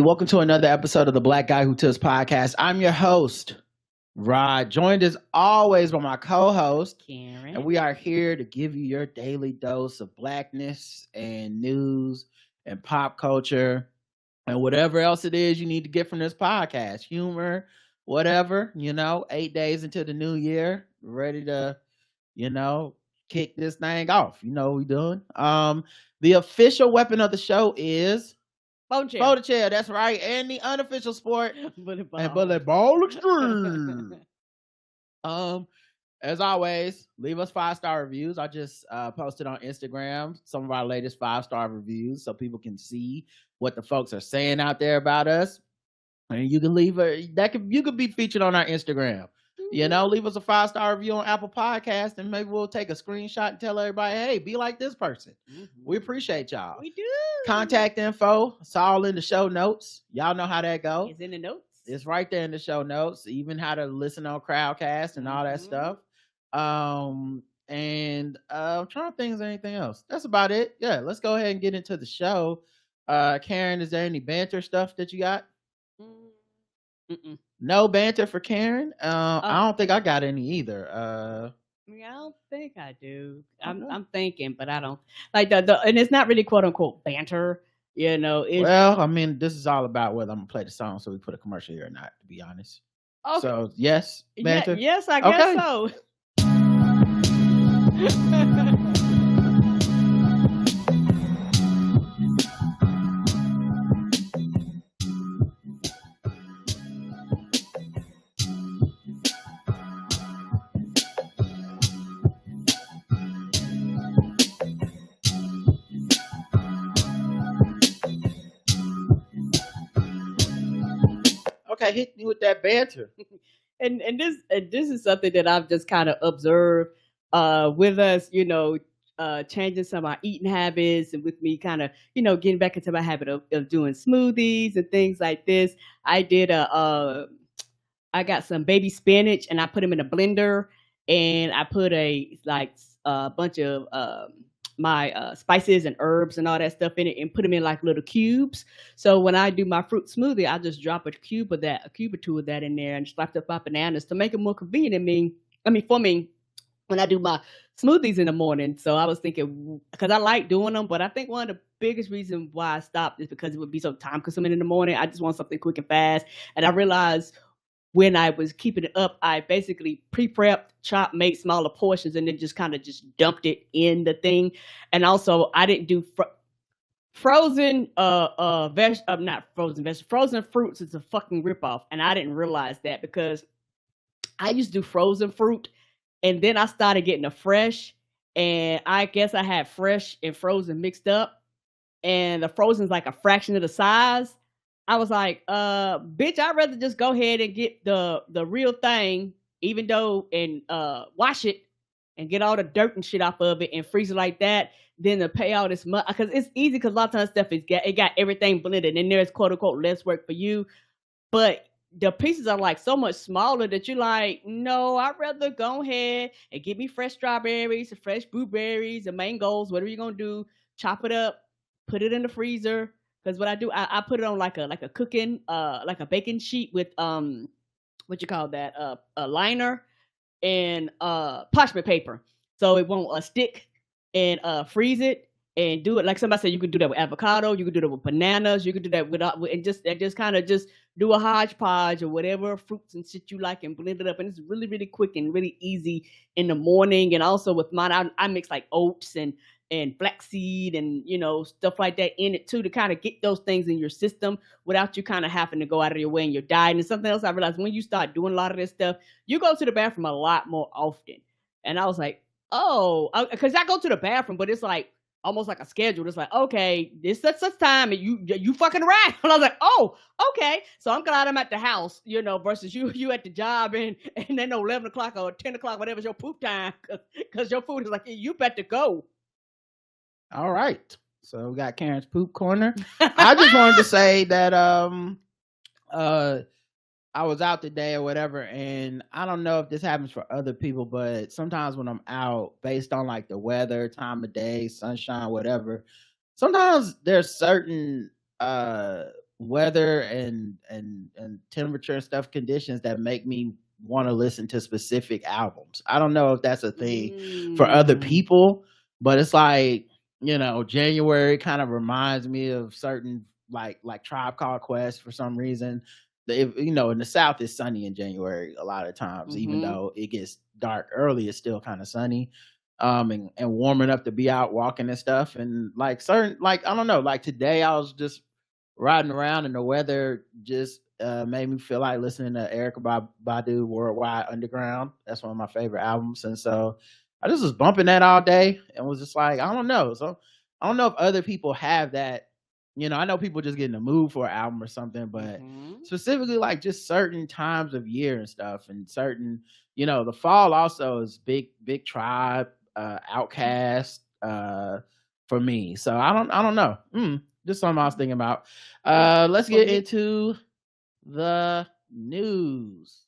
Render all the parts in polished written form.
welcome to another episode of the Black Guy Who Tips podcast. I'm your host, Rod, joined as always by my co-host, Karen. and we are here to give you your daily dose of blackness and news and pop culture and whatever else it is you need to get from this podcast. Humor, whatever, 8 days into the new year, ready to, kick this thing off. You know what we doing. The official weapon of the show is folded chair, that's right. And the unofficial sport, bullet ball extreme. As always, leave us 5-star reviews. I just posted on Instagram some of our latest 5-star reviews so people can see what the folks are saying out there about us. And you can you could be featured on our Instagram. Leave us a 5-star review on Apple Podcast, and maybe we'll take a screenshot and tell everybody, hey, be like this person. We appreciate y'all. We do. Contact info, it's all in the show notes. Y'all know how that goes. It's in the notes. It's right there in the show notes, even how to listen on Crowdcast and all that stuff. I'm trying to think of anything else. That's about it. Yeah, let's go ahead and get into the show. Karen, is there any banter stuff that you got? No banter for Karen. I don't think I got any either. I don't think I do. I'm thinking, but I don't like the and it's not really quote unquote banter. Well, I mean, this is all about whether I'm gonna play the song, so we put a commercial here or not. To be honest. Okay. So yes, banter. Yes, I guess so. Okay, hit me with that banter. and this is something that I've just kind of observed with us, changing some of our eating habits, and with me kind of, getting back into my habit of doing smoothies and things like this. I got some baby spinach and I put them in a blender, and I put a bunch of my spices and herbs and all that stuff in it, and put them in like little cubes. So when I do my fruit smoothie, I just drop a cube or two of that in there and slap up my bananas to make it more convenient for me when I do my smoothies in the morning. So I was thinking, because I like doing them, but I think one of the biggest reasons why I stopped is because it would be so time consuming in the morning. I just want something quick and fast. And I realized when I was keeping it up, I basically pre-prepped, chopped, made smaller portions, and then just kind of dumped it in the thing. And also, I didn't do frozen frozen fruits is a fucking ripoff. And I didn't realize that, because I used to do frozen fruit, and then I started getting a fresh, and I guess I had fresh and frozen mixed up, and the frozen's like a fraction of the size. I was like, bitch, I'd rather just go ahead and get the real thing, and wash it and get all the dirt and shit off of it and freeze it like that, than to pay all this money. Because it's easy, because a lot of times stuff it got everything blended, and there's quote unquote less work for you. But the pieces are like so much smaller that you're like, no, I'd rather go ahead and get me fresh strawberries, fresh blueberries, and mangoes, whatever you're gonna do, chop it up, put it in the freezer. Because what I do, I put it on like a cooking, like a baking sheet with what you call that, a liner and parchment paper, so it won't stick, and freeze it and do it. Like somebody said, you could do that with avocado, you could do that with bananas, you could do that and just kind of just do a hodgepodge or whatever fruits and shit you like, and blend it up. And it's really, really quick and really easy in the morning. And also with mine, I mix like oats and flaxseed and stuff like that in it too, to kind of get those things in your system without you kind of having to go out of your way in your diet. And something else I realized, when you start doing a lot of this stuff, you go to the bathroom a lot more often. And I was like, because I go to the bathroom, but it's like almost like a schedule. It's like, okay, this such time, and you fucking around. And I was like, oh, okay. So I'm glad I'm at the house, versus you at the job, and then 11 o'clock or 10 o'clock, whatever's your poop time, because your food is like, you better go. All right. So we got Karen's poop corner. I just wanted to say that I was out today or whatever, and I don't know if this happens for other people, but sometimes when I'm out, based on like the weather, time of day, sunshine, whatever, sometimes there's certain weather and temperature and stuff conditions that make me want to listen to specific albums. I don't know if that's a thing for other people, but it's like, January kind of reminds me of certain like Tribe Called Quest for some reason. In the South it's sunny in January a lot of times, even though it gets dark early, it's still kind of sunny. And warm enough to be out walking and stuff. And like certain, like, I don't know, like today I was just riding around and the weather just made me feel like listening to Erykah Badu Worldwide Underground. That's one of my favorite albums. And so I just was bumping that all day and was just like, I don't know. So I don't know if other people have that. I know people just get in the mood for an album or something, but specifically like just certain times of year and stuff, and certain, the fall also is big Tribe, Outkast, for me. So I don't know. Just something I was thinking about. Let's get into the news.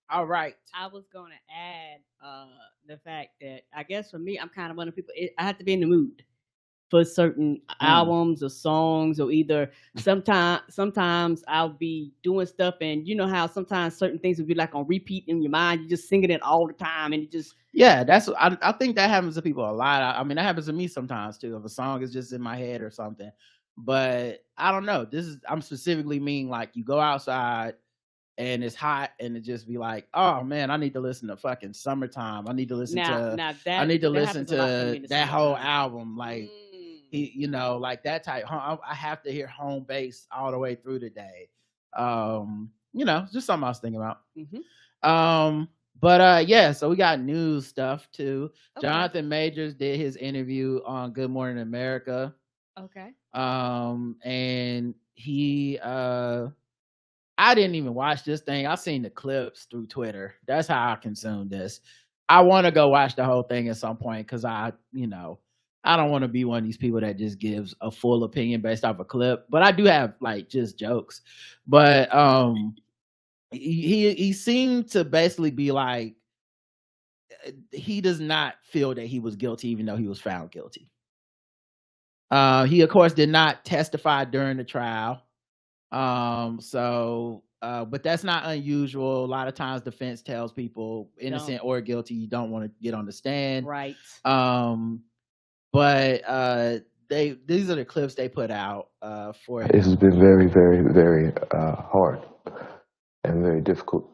All right. I was going to add the fact that I guess for me, I'm kind of one of the people, I have to be in the mood for certain albums or songs, or either sometimes I'll be doing stuff, and you know how sometimes certain things will be like on repeat in your mind. You just singing it all the time, and it just I think that happens to people a lot. I mean, that happens to me sometimes too. If a song is just in my head or something, but I don't know. I'm specifically mean like you go outside and it's hot and it just be like, oh man, I need to listen to fucking Summertime. I need to listen to that whole album. Like like that type. I have to hear Home Base all the way through the day. Just something I was thinking about. But so we got news stuff too. Okay. Jonathan Majors did his interview on Good Morning America. Okay. And he I didn't even watch this thing. I seen the clips through Twitter. That's how I consumed this. I want to go watch the whole thing at some point because I don't want to be one of these people that just gives a full opinion based off a clip. But I do have like just jokes. But he seemed to basically be like, he does not feel that he was guilty, even though he was found guilty. He of course did not testify during the trial. But that's not unusual. A lot of times defense tells people innocent or guilty, you don't want to get on the stand. Right. But these are the clips they put out for it. This has been very, very, very hard and very difficult.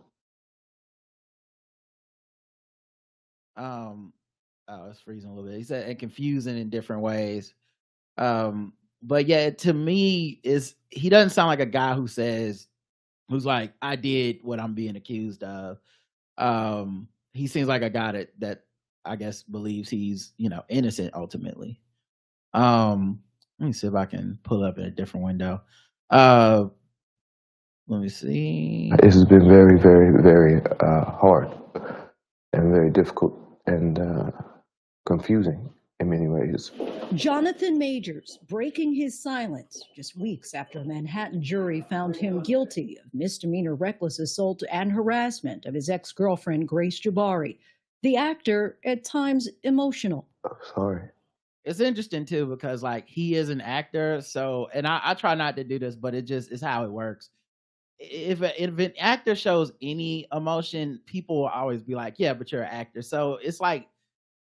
It's freezing a little bit. He said, and confusing in different ways. But yeah, to me, he doesn't sound like a guy who's like, I did what I'm being accused of. He seems like a guy that I guess believes he's, innocent ultimately. Let me see if I can pull up in a different window. Let me see. This has been very, very, very hard and very difficult and confusing in many ways. Jonathan Majors breaking his silence just weeks after a Manhattan jury found him guilty of misdemeanor reckless assault and harassment of his ex-girlfriend, Grace Jabari. The actor, at times, emotional. Oh, sorry. It's interesting, too, because, like, he is an actor, so, and I try not to do this, but it's how it works. If an actor shows any emotion, people will always be like, yeah, but you're an actor. So it's like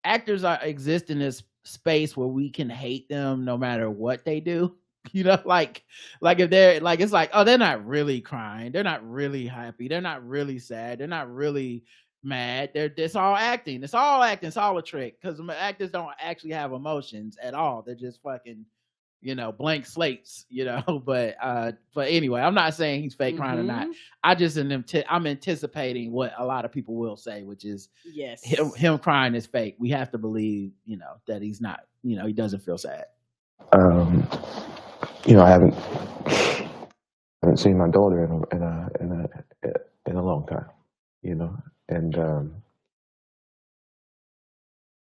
actors exist in this space where we can hate them no matter what they do. Like if they're like, it's like, oh, they're not really crying, they're not really happy, they're not really sad, they're not really mad, it's all acting, it's all a trick, because actors don't actually have emotions at all. They're just fucking blank slates, but anyway, I'm not saying he's fake crying or not. I just I'm anticipating what a lot of people will say, which is yes, him crying is fake. We have to believe, that he's not, he doesn't feel sad. I haven't seen my daughter in a long time. you know, and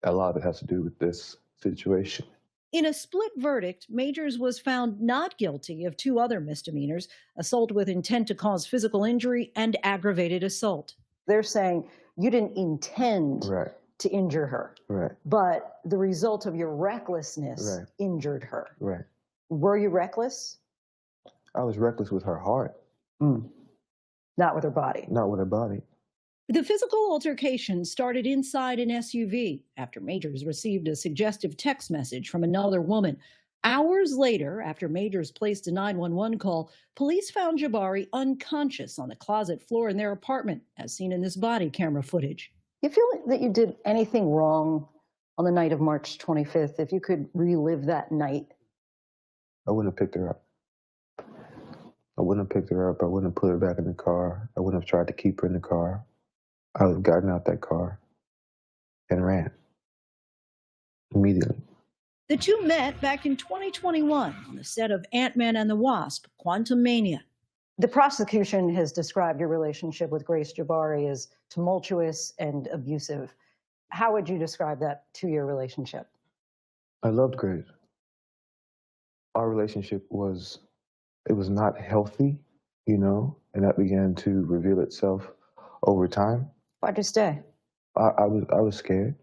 a lot of it has to do with this situation. In a split verdict, Majors was found not guilty of 2 other misdemeanors, assault with intent to cause physical injury and aggravated assault. They're saying you didn't intend Right, to injure her, right, but the result of your recklessness Right. injured her. right. Were you reckless? I was reckless with her heart, Not with her body. not with her body. The physical altercation started inside an SUV after Majors received a suggestive text message from another woman. Hours later, after Majors placed a 911 call, police found Jabari unconscious on the closet floor in their apartment, as seen in this body camera footage. You feel that you did anything wrong on the night of March 25th? If you could relive that night? I wouldn't have picked her up. I wouldn't have picked her up. I wouldn't have put her back in the car. I wouldn't have tried to keep her in the car. I would have gotten out that car and ran immediately. The two met back in 2021 on the set of Ant-Man and the Wasp: Quantumania. The prosecution has described your relationship with Grace Jabari as tumultuous and abusive. How would you describe that 2-year relationship? I loved Grace. Our relationship was not healthy, you know, and that began to reveal itself over time. Why'd you stay? I was scared.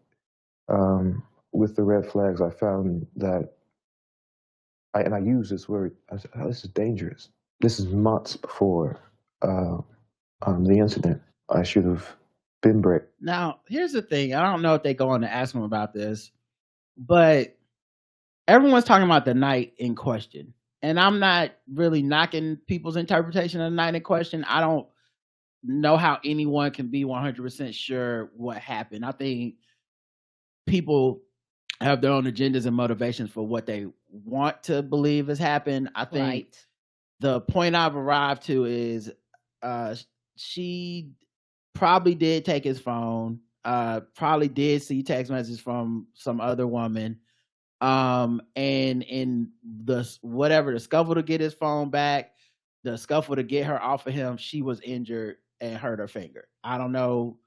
With the red flags, I found that, I use this word, I said, oh, this is dangerous. This is months before the incident. I should have been brave. Now, here's the thing. I don't know if they go on to ask him about this, but everyone's talking about the night in question. And I'm not really knocking people's interpretation of the night in question. I don't know how anyone can be 100% sure what happened. I think people have their own agendas and motivations for what they want to believe has happened. I think the point I've arrived to is she probably did take his phone, probably did see text messages from some other woman. And in the scuffle to get his phone back, the scuffle to get her off of him, she was injured and hurt her finger. I don't know,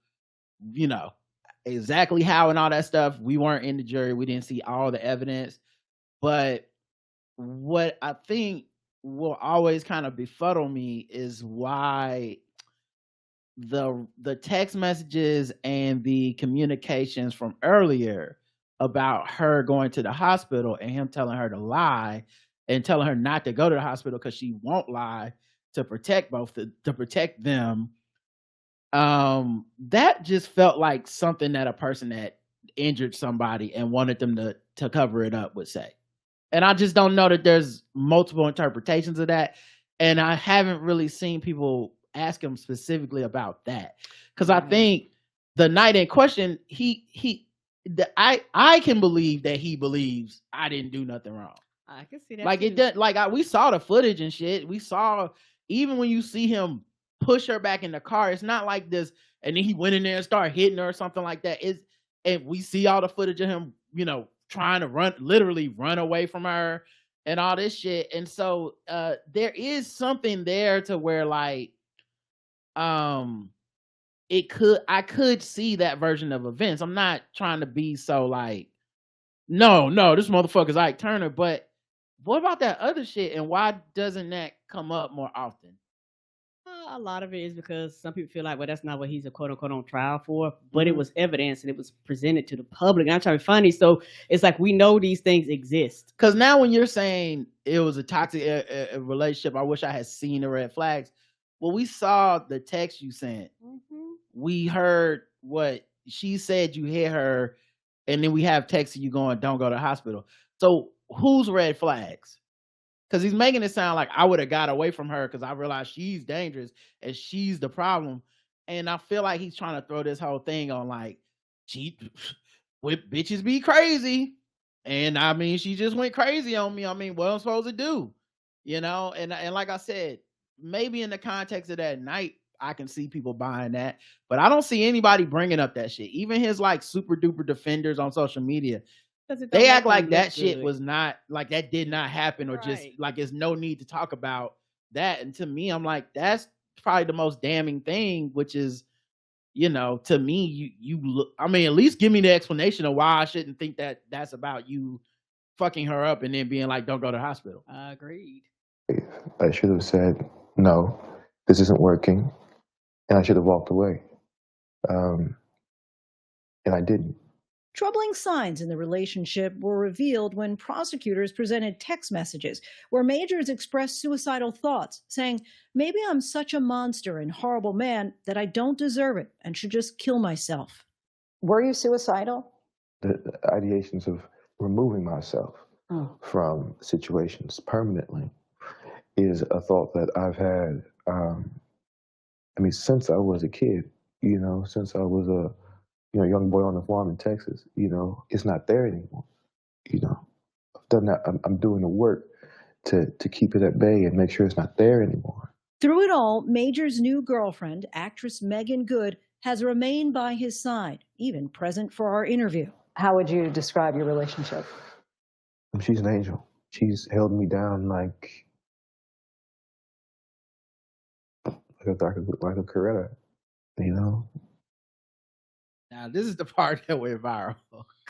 exactly how and all that stuff. We weren't in the jury. We didn't see all the evidence. But what I think will always kind of befuddle me is why the text messages and the communications from earlier about her going to the hospital and him telling her to lie and telling her not to go to the hospital because she won't lie to protect them. That just felt like something that a person that injured somebody and wanted them to cover it up would say. And I just don't know that there's multiple interpretations of that. And I haven't really seen people ask him specifically about that. Because I think the night in question, I can believe that he believes I didn't do nothing wrong. I can see that. Like too. it does. Like we saw the footage and shit. We saw, even when you see him push her back in the car, it's not like this. And then he went in there and started hitting her or something like that. And we see all the footage of him, trying to literally run away from her and all this shit. And so there is something there to where like, I could see that version of events. I'm not trying to be so like, no, this motherfucker's Ike Turner, but what about that other shit? And why doesn't that come up more often? A lot of it is because some people feel like, well, that's not what he's a quote unquote on trial for, but it was evidence and it was presented to the public. And I'm trying to be funny. So it's like, we know these things exist. Because now when you're saying it was a toxic relationship, I wish I had seen the red flags. Well, we saw the text you sent. We heard what she said, you hit her, and then we have text you going, don't go to the hospital. So whose red flags? Because he's making it sound like I would have got away from her because I realized she's dangerous and she's the problem. And I feel like he's trying to throw this whole thing on like, bitches be crazy. And I mean, she just went crazy on me. I mean, what am I supposed to do? And like I said, maybe in the context of that night, I can see people buying that, but I don't see anybody bringing up that shit. Even his like super duper defenders on social media, they act like that shit was not like that did not happen, or just like there's no need to talk about that. And to me, I'm like, that's probably the most damning thing, which is to me, you look. I mean, at least give me the explanation of why I shouldn't think that that's about you fucking her up and then being like, don't go to the hospital. Agreed. I should have said, no, this isn't working, and I should have walked away. And I didn't. Troubling signs in the relationship were revealed when prosecutors presented text messages where Majors expressed suicidal thoughts, saying, maybe I'm such a monster and horrible man that I don't deserve it and should just kill myself. Were you suicidal? The ideations of removing myself from situations permanently is a thought that I've had, since I was a kid, since I was a young boy on the farm in Texas. It's not there anymore. I've done that. I'm doing the work to keep it at bay and make sure it's not there anymore. Through it all, Major's new girlfriend, actress Megan Good, has remained by his side, even present for our interview. How would you describe your relationship? She's an angel. She's held me down like a Coretta, Now, this is the part that went viral.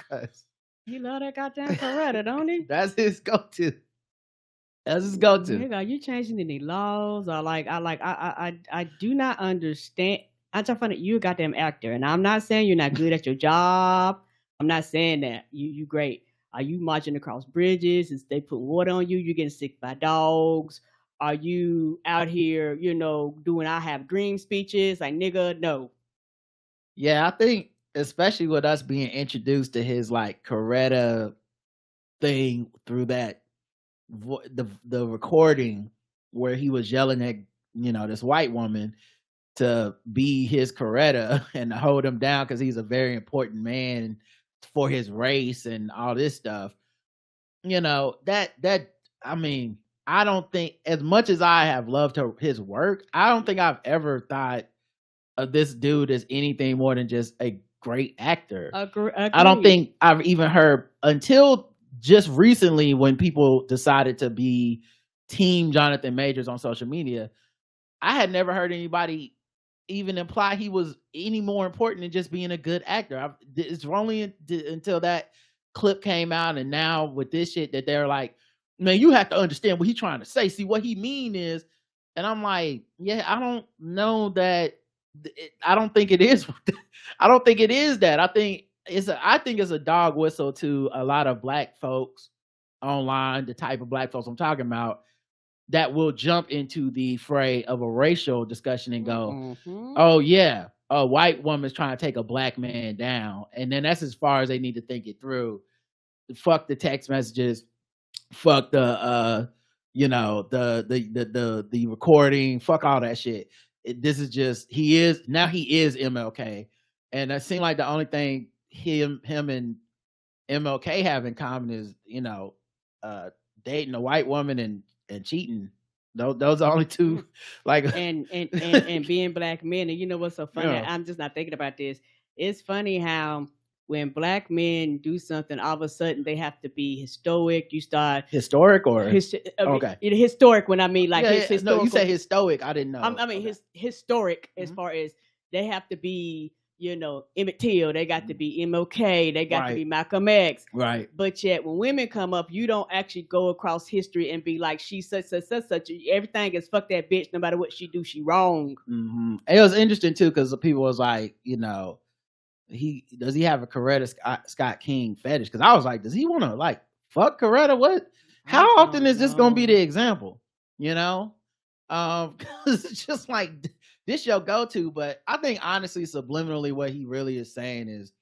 Cause He love that goddamn Coretta, don't he? that's his go-to. That's his go-to. Nigga, are you changing any laws? Or I do not understand. I'm trying to find out you a goddamn actor, and I'm not saying you're not good at your job. I'm not saying that. You great. Are you marching across bridges? Is they put water on you? You getting sick by dogs? Are you out here, doing I have dream speeches? Like, nigga, no. Yeah, I think especially with us being introduced to his like Coretta thing through that the recording where he was yelling at this white woman to be his Coretta and to hold him down because he's a very important man for his race and all this stuff. I don't think, as much as I have loved his work, I don't think I've ever thought of this dude as anything more than just a great actor. Agreed. I don't think I've even heard until just recently when people decided to be Team Jonathan Majors on social media. I had never heard anybody even imply he was any more important than just being a good actor. It's only until that clip came out, and now with this shit that they're like, man, you have to understand what he's trying to say. See, what he mean is, and I'm like, yeah, I don't know that. I don't think it is. I don't think it is that. I think it's a dog whistle to a lot of black folks online, the type of black folks I'm talking about, that will jump into the fray of a racial discussion and go, oh yeah, a white woman's trying to take a black man down. And then that's as far as they need to think it through. Fuck the text messages. Fuck the the recording. Fuck all that shit. This is just, he is MLK. And it seemed like the only thing him and MLK have in common is, dating a white woman and cheating. Those are only two, like, and being black men. And you know what's so funny? Yeah. I'm just not thinking about this. It's funny how when black men do something, all of a sudden they have to be historic. You start historic or okay, historic. When I mean like no, you say historic. I didn't know. I mean historic as far as they have to be. Emmett Till, they got to be MLK, they got to be Malcolm X. Right. But yet when women come up, you don't actually go across history and be like, she's such. Everything is fuck that bitch, no matter what she do, she wrong. Mm-hmm. It was interesting too, because the people was like, does he have a Coretta Scott King fetish? Because I was like, does he want to like fuck Coretta? What? How often is this going to be the example? Because it's just like, this your go-to. But I think honestly, subliminally, what he really is saying is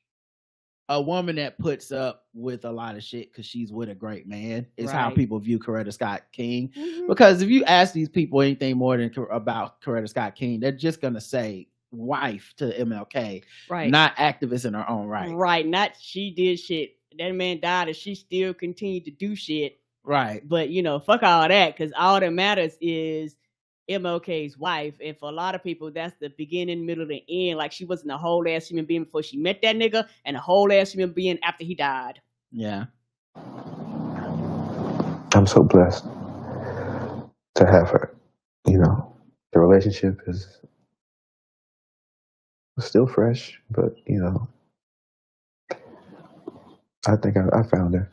a woman that puts up with a lot of shit because she's with a great man is how people view Coretta Scott King. Mm-hmm. Because if you ask these people anything more than about Coretta Scott King, they're just gonna say wife to MLK, not activist in her own right. Not she did shit, that man died and she still continued to do shit, but fuck all that, because all that matters is MLK's wife. And for a lot of people, that's the beginning, middle, and end. Like, she wasn't a whole ass human being before she met that nigga, and a whole ass human being after he died. Yeah. I'm so blessed to have her. The relationship is Still fresh, but I think I found her.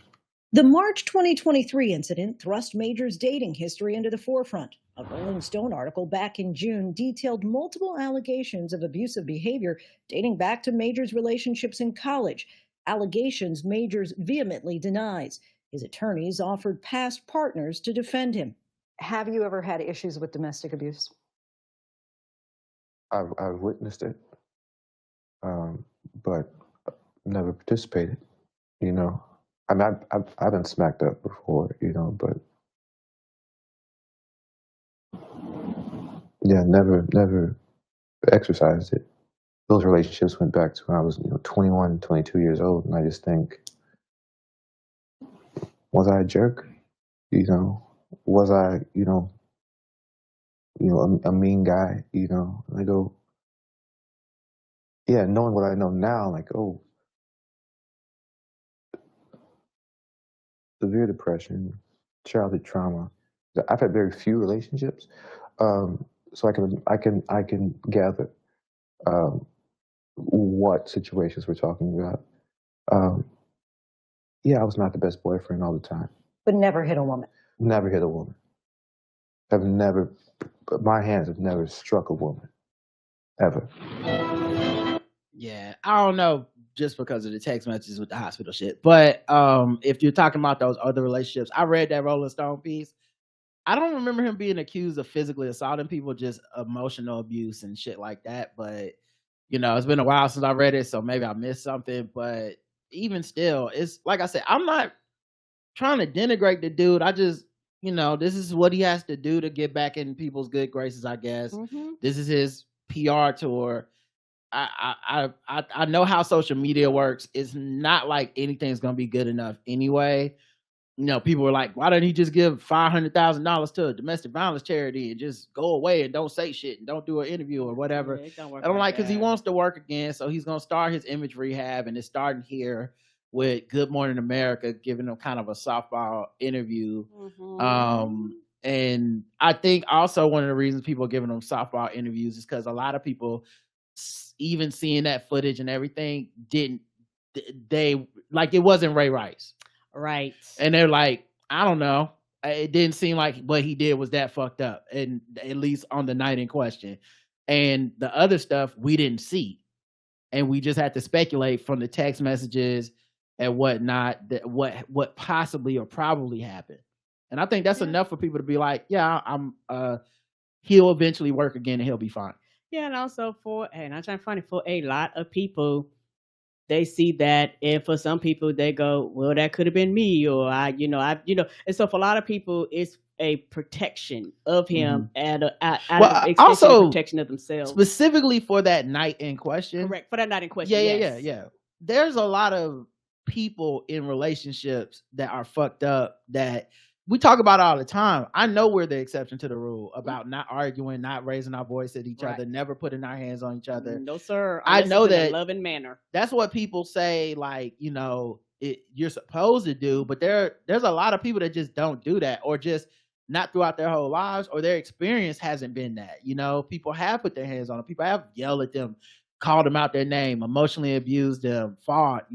The March 2023 incident thrust Major's dating history into the forefront. A Rolling Stone article back in June detailed multiple allegations of abusive behavior dating back to Major's relationships in college, allegations Majors vehemently denies. His attorneys offered past partners to defend him. Have you ever had issues with domestic abuse? I've witnessed it, but never participated. I mean, I've been smacked up before, but yeah, never exercised it. Those relationships went back to when I was, 21, 22 years old, and I just think, was I a jerk? Was I, a mean guy? And I go, yeah, knowing what I know now, like, oh, severe depression, childhood trauma. I've had very few relationships, so I can gather what situations we're talking about. Yeah, I was not the best boyfriend all the time. But never hit a woman. Never hit a woman. My hands have never struck a woman, ever. Yeah, I don't know, just because of the text messages with the hospital shit. But if you're talking about those other relationships, I read that Rolling Stone piece. I don't remember him being accused of physically assaulting people, just emotional abuse and shit like that. But it's been a while since I read it, so maybe I missed something. But even still, it's like I said, I'm not trying to denigrate the dude. I just, this is what he has to do to get back in people's good graces, I guess. Mm-hmm. This is his PR tour. I know how social media works. It's not like anything's gonna be good enough anyway. People were like, why don't he just give $500,000 to a domestic violence charity and just go away and don't say shit and don't do an interview or whatever? Yeah, and I'm like, because he wants to work again, so he's gonna start his image rehab, and it's starting here with Good Morning America giving him kind of a softball interview. Mm-hmm. And I think also one of the reasons people are giving him softball interviews is because a lot of people, even seeing that footage and everything, they like, it wasn't Ray Rice. Right. And they're like, I don't know. It didn't seem like what he did was that fucked up, and at least on the night in question. And the other stuff we didn't see. And we just had to speculate from the text messages and whatnot, that what possibly or probably happened. And I think that's enough for people to be like, yeah, he'll eventually work again and he'll be fine. Yeah, and also for a lot of people, they see that, and for some people they go, well, that could have been me, or and so for a lot of people it's a protection of him and also protection of themselves, specifically for that night in question. Correct, for that night in question. Yeah. There's a lot of people in relationships that are fucked up that we talk about all the time. I know we're the exception to the rule about not arguing, not raising our voice at each other, never putting our hands on each other. No, sir. I know that in a loving manner. That's what people say, like, you're supposed to do, but there's a lot of people that just don't do that, or just not throughout their whole lives, or their experience hasn't been that. People have put their hands on them. People have yelled at them, called them out their name, emotionally abused them, fought,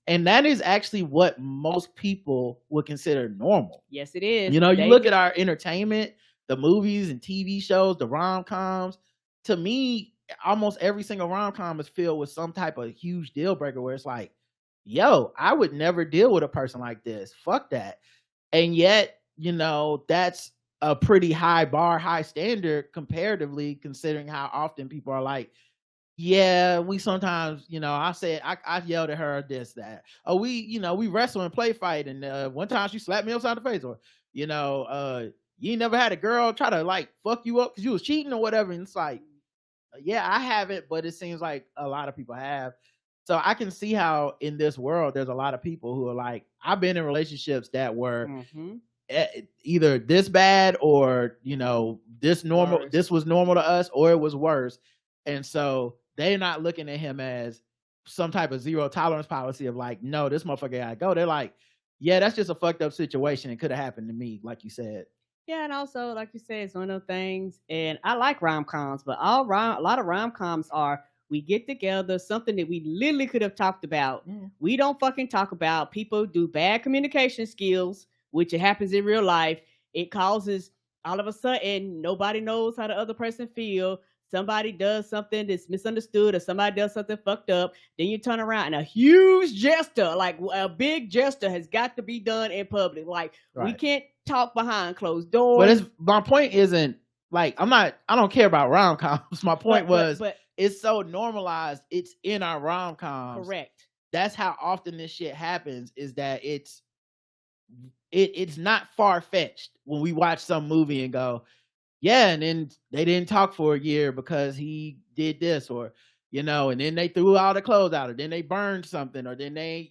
and that is actually what most people would consider normal. Yes, it is. You look at our entertainment, the movies and TV shows, the rom-coms. To me, almost every single rom-com is filled with some type of huge deal breaker where it's like, yo, I would never deal with a person like this. Fuck that. And yet, that's a pretty high bar, high standard comparatively, considering how often people are like, yeah, we sometimes, I yelled at her, this, that. Oh, we wrestle and play fight, and one time she slapped me upside the face, or, you ain't never had a girl try to like fuck you up because you was cheating or whatever. And it's like, yeah, I haven't, but it seems like a lot of people have. So I can see how in this world there's a lot of people who are like, I've been in relationships that were either this bad, or this normal, worse. This was normal to us, or it was worse. And so they're not looking at him as some type of zero tolerance policy of like, no, this motherfucker gotta go. They're like, yeah, that's just a fucked up situation. It could have happened to me, like you said. Yeah, and also, like you said, it's one of those things. And I like rom-coms, but a lot of rom-coms are we get together, something that we literally could have talked about. Yeah. We don't fucking talk about. People do bad communication skills, which it happens in real life. It causes all of a sudden nobody knows how the other person feel. Somebody does something that's misunderstood, or somebody does something fucked up. Then you turn around and a huge gesture, like a big gesture, has got to be done in public. Like we Right. can't talk behind closed doors. But my point isn't like I don't care about rom-coms. My point was it's so normalized. It's in our rom-coms. correct. That's how often this shit happens, is that it's not far-fetched when we watch some movie and go, yeah, and then they didn't talk for a year because he did this, or and then they threw all the clothes out, or then they burned something, or then they,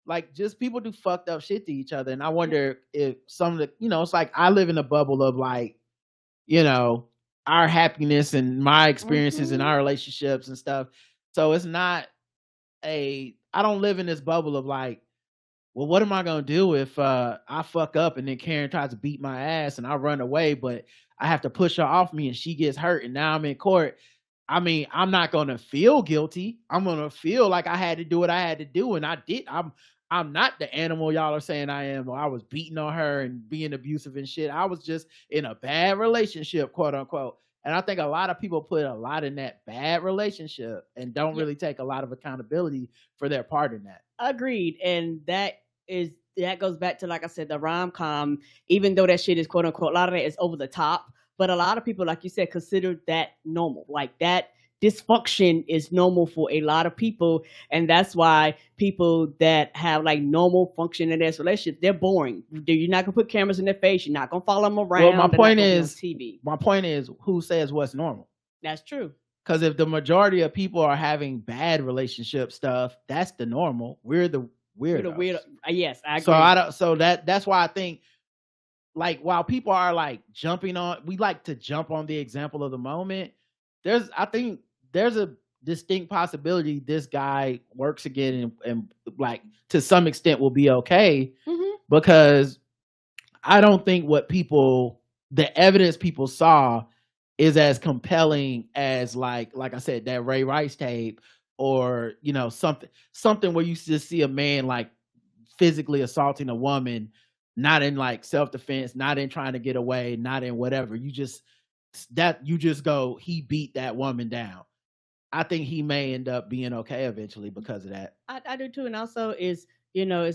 like, just people do fucked up shit to each other. And I wonder if some of the, it's like I live in a bubble of like, our happiness and my experiences and our relationships and stuff. So it's not I don't live in this bubble of like, well, what am I gonna do if I fuck up and then Karen tries to beat my ass and I run away, but I have to push her off me and she gets hurt and now I'm in court. I mean, I'm not gonna feel guilty. I'm gonna feel like I had to do what I had to do, and I did. I'm not the animal y'all are saying I am, or I was beating on her and being abusive and shit. I was just in a bad relationship, quote unquote. And I think a lot of people put a lot in that bad relationship and don't really take a lot of accountability for their part in that. Agreed. And that goes back to, like I said, the rom-com, even though that shit is quote unquote, a lot of that is over the top, but a lot of people, like you said, consider that normal. Like that dysfunction is normal for a lot of people, and that's why people that have like normal function in their relationship, they're boring. You're not gonna put cameras in their face. You're not gonna follow them around. Well, my point is, TV. My point is, who says what's normal? That's true. Because if the majority of people are having bad relationship stuff, that's the normal. We're the weirdos. Yes, I agree. So that's why I think, like, while people are like jumping on, we like to jump on the example of the moment. I think there's a distinct possibility this guy works again and like to some extent will be okay, because I don't think the evidence people saw is as compelling as like I said, that Ray Rice tape, or something where you just see a man like physically assaulting a woman, not in like self-defense, not in trying to get away, not in whatever. You just go, he beat that woman down. I think he may end up being okay eventually because of that. I do too. And also it's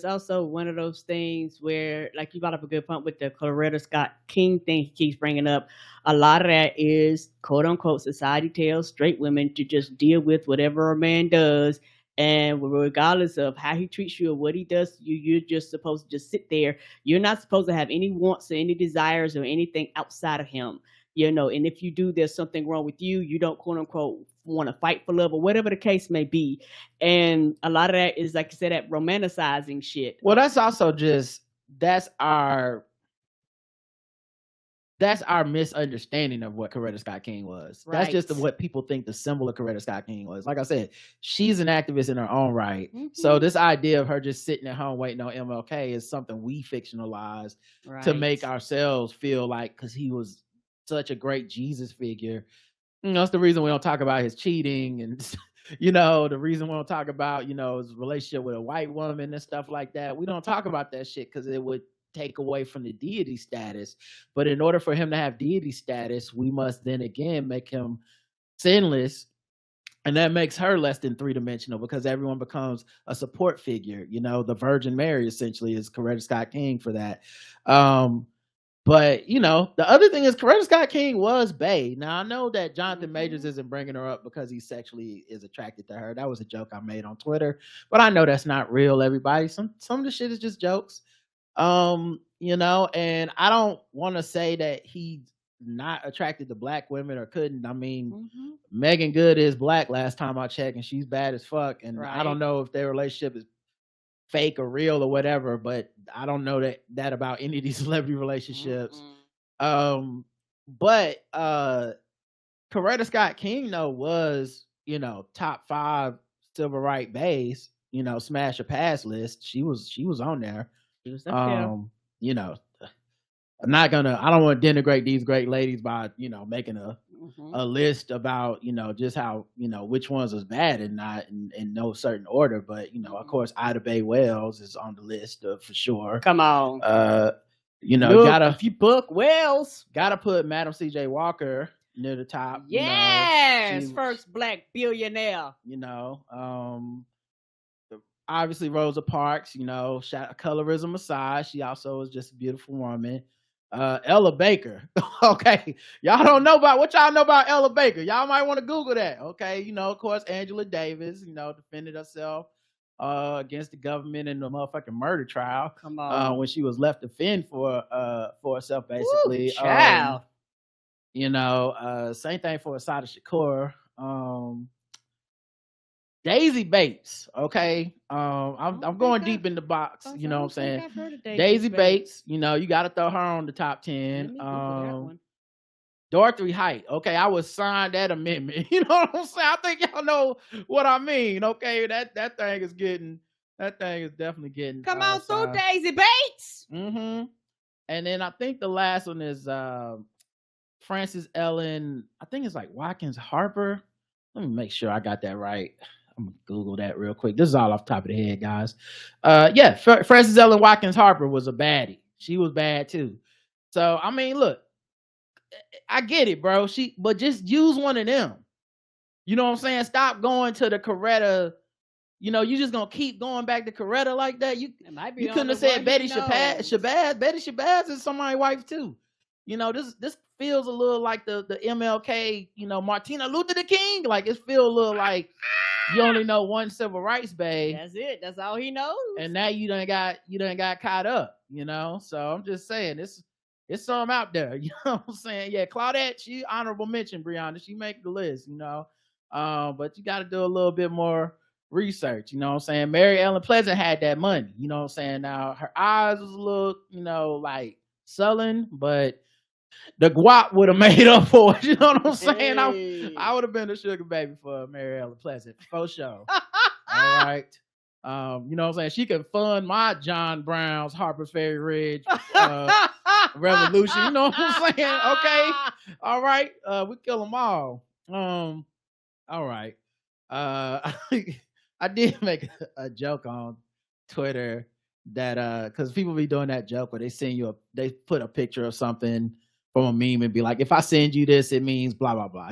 also one of those things where, like, you brought up a good point with the Coretta Scott King thing he keeps bringing up. A lot of that is, quote unquote, society tells straight women to just deal with whatever a man does. And regardless of how he treats you or what he does to you, you're just supposed to just sit there. You're not supposed to have any wants or any desires or anything outside of him. And if you do, there's something wrong with you. You don't, quote unquote, want to fight for love or whatever the case may be. And a lot of that is, like you said, that romanticizing shit. Well, that's also just, that's our misunderstanding of what Coretta Scott King was. Right. That's just what people think the symbol of Coretta Scott King was. Like I said, she's an activist in her own right. So this idea of her just sitting at home waiting on MLK is something we fictionalized to make ourselves feel like, because he was such a great Jesus figure. That's the reason we don't talk about his cheating, and the reason we don't talk about his relationship with a white woman and stuff like that. We don't talk about that shit because it would take away from the deity status. But in order for him to have deity status, we must then again make him sinless, and that makes her less than three-dimensional, because everyone becomes a support figure. The Virgin Mary essentially is Coretta Scott King for that. But, the other thing is Coretta Scott King was bae. Now, I know that Jonathan Majors isn't bringing her up because he sexually is attracted to her. That was a joke I made on Twitter. But I know that's not real, everybody. Some of the shit is just jokes. And I don't want to say that he's not attracted to black women or couldn't. I mean, Megan Good is black last time I checked, and she's bad as fuck. And I don't know if their relationship is fake or real or whatever, but I don't know that about any of these celebrity relationships. But Coretta Scott King though was, top 5 civil right baes, smash or pass list. She was on there. She was up there. I don't want to denigrate these great ladies by, making Mhm. a list about, just how, which ones was bad and not in no certain order. But, of course, Ida Bay Wells is on the list for sure. Come on. Look, if you book Wells. Gotta put Madam C.J. Walker near the top. Yes, first black billionaire. Obviously Rosa Parks, colorism aside, she also is just a beautiful woman. Ella Baker. Okay. Y'all don't know what y'all know about Ella Baker. Y'all might want to Google that. Okay. Of course, Angela Davis, defended herself against the government in the motherfucking murder trial. Come on. When she was left to fend for herself, basically. Ooh, child. Same thing for Asada Shakur. Daisy Bates, okay. I'm going deep in the box, you know what I'm saying? Daisy Bates, you got to throw her on the top 10. Dorothy Height, okay. I would sign that amendment. You know what I'm saying? I think y'all know what I mean. Okay, that thing is definitely getting. Come on through, Daisy Bates. Mm-hmm. And then I think the last one is Frances Ellen. I think it's like Watkins Harper. Let me make sure I got that right. I'm gonna Google that real quick. This is all off the top of the head, guys. Frances Ellen Watkins Harper was a baddie. She was bad too. So I mean, look, I get it, bro. But just use one of them. You know what I'm saying? Stop going to the Coretta. You just gonna keep going back to Coretta like that. You couldn't have said Betty Shabazz. Betty Shabazz is somebody's wife too. This feels a little like the MLK, Martina Luther King. Like it feels a little like you only know one civil rights babe. That's it. That's all he knows. And now you done got caught up, So I'm just saying it's something out there. You know what I'm saying? Yeah, Claudette, she honorable mention, Brianna. She make the list, but you got to do a little bit more research. You know what I'm saying? Mary Ellen Pleasant had that money. You know what I'm saying? Now her eyes was a little, like sullen, but the guap would have made up for it. You know what I'm saying? Hey. I would have been a sugar baby for Mary Ellen Pleasant for sure. All right. You know what I'm saying? She could fund my John Brown's Harper's Ferry Ridge revolution. You know what I'm saying? Okay. All right. We kill them all. All right. I did make a joke on Twitter that because people be doing that joke where they put a picture of something from a meme and be like, if I send you this, it means blah blah blah.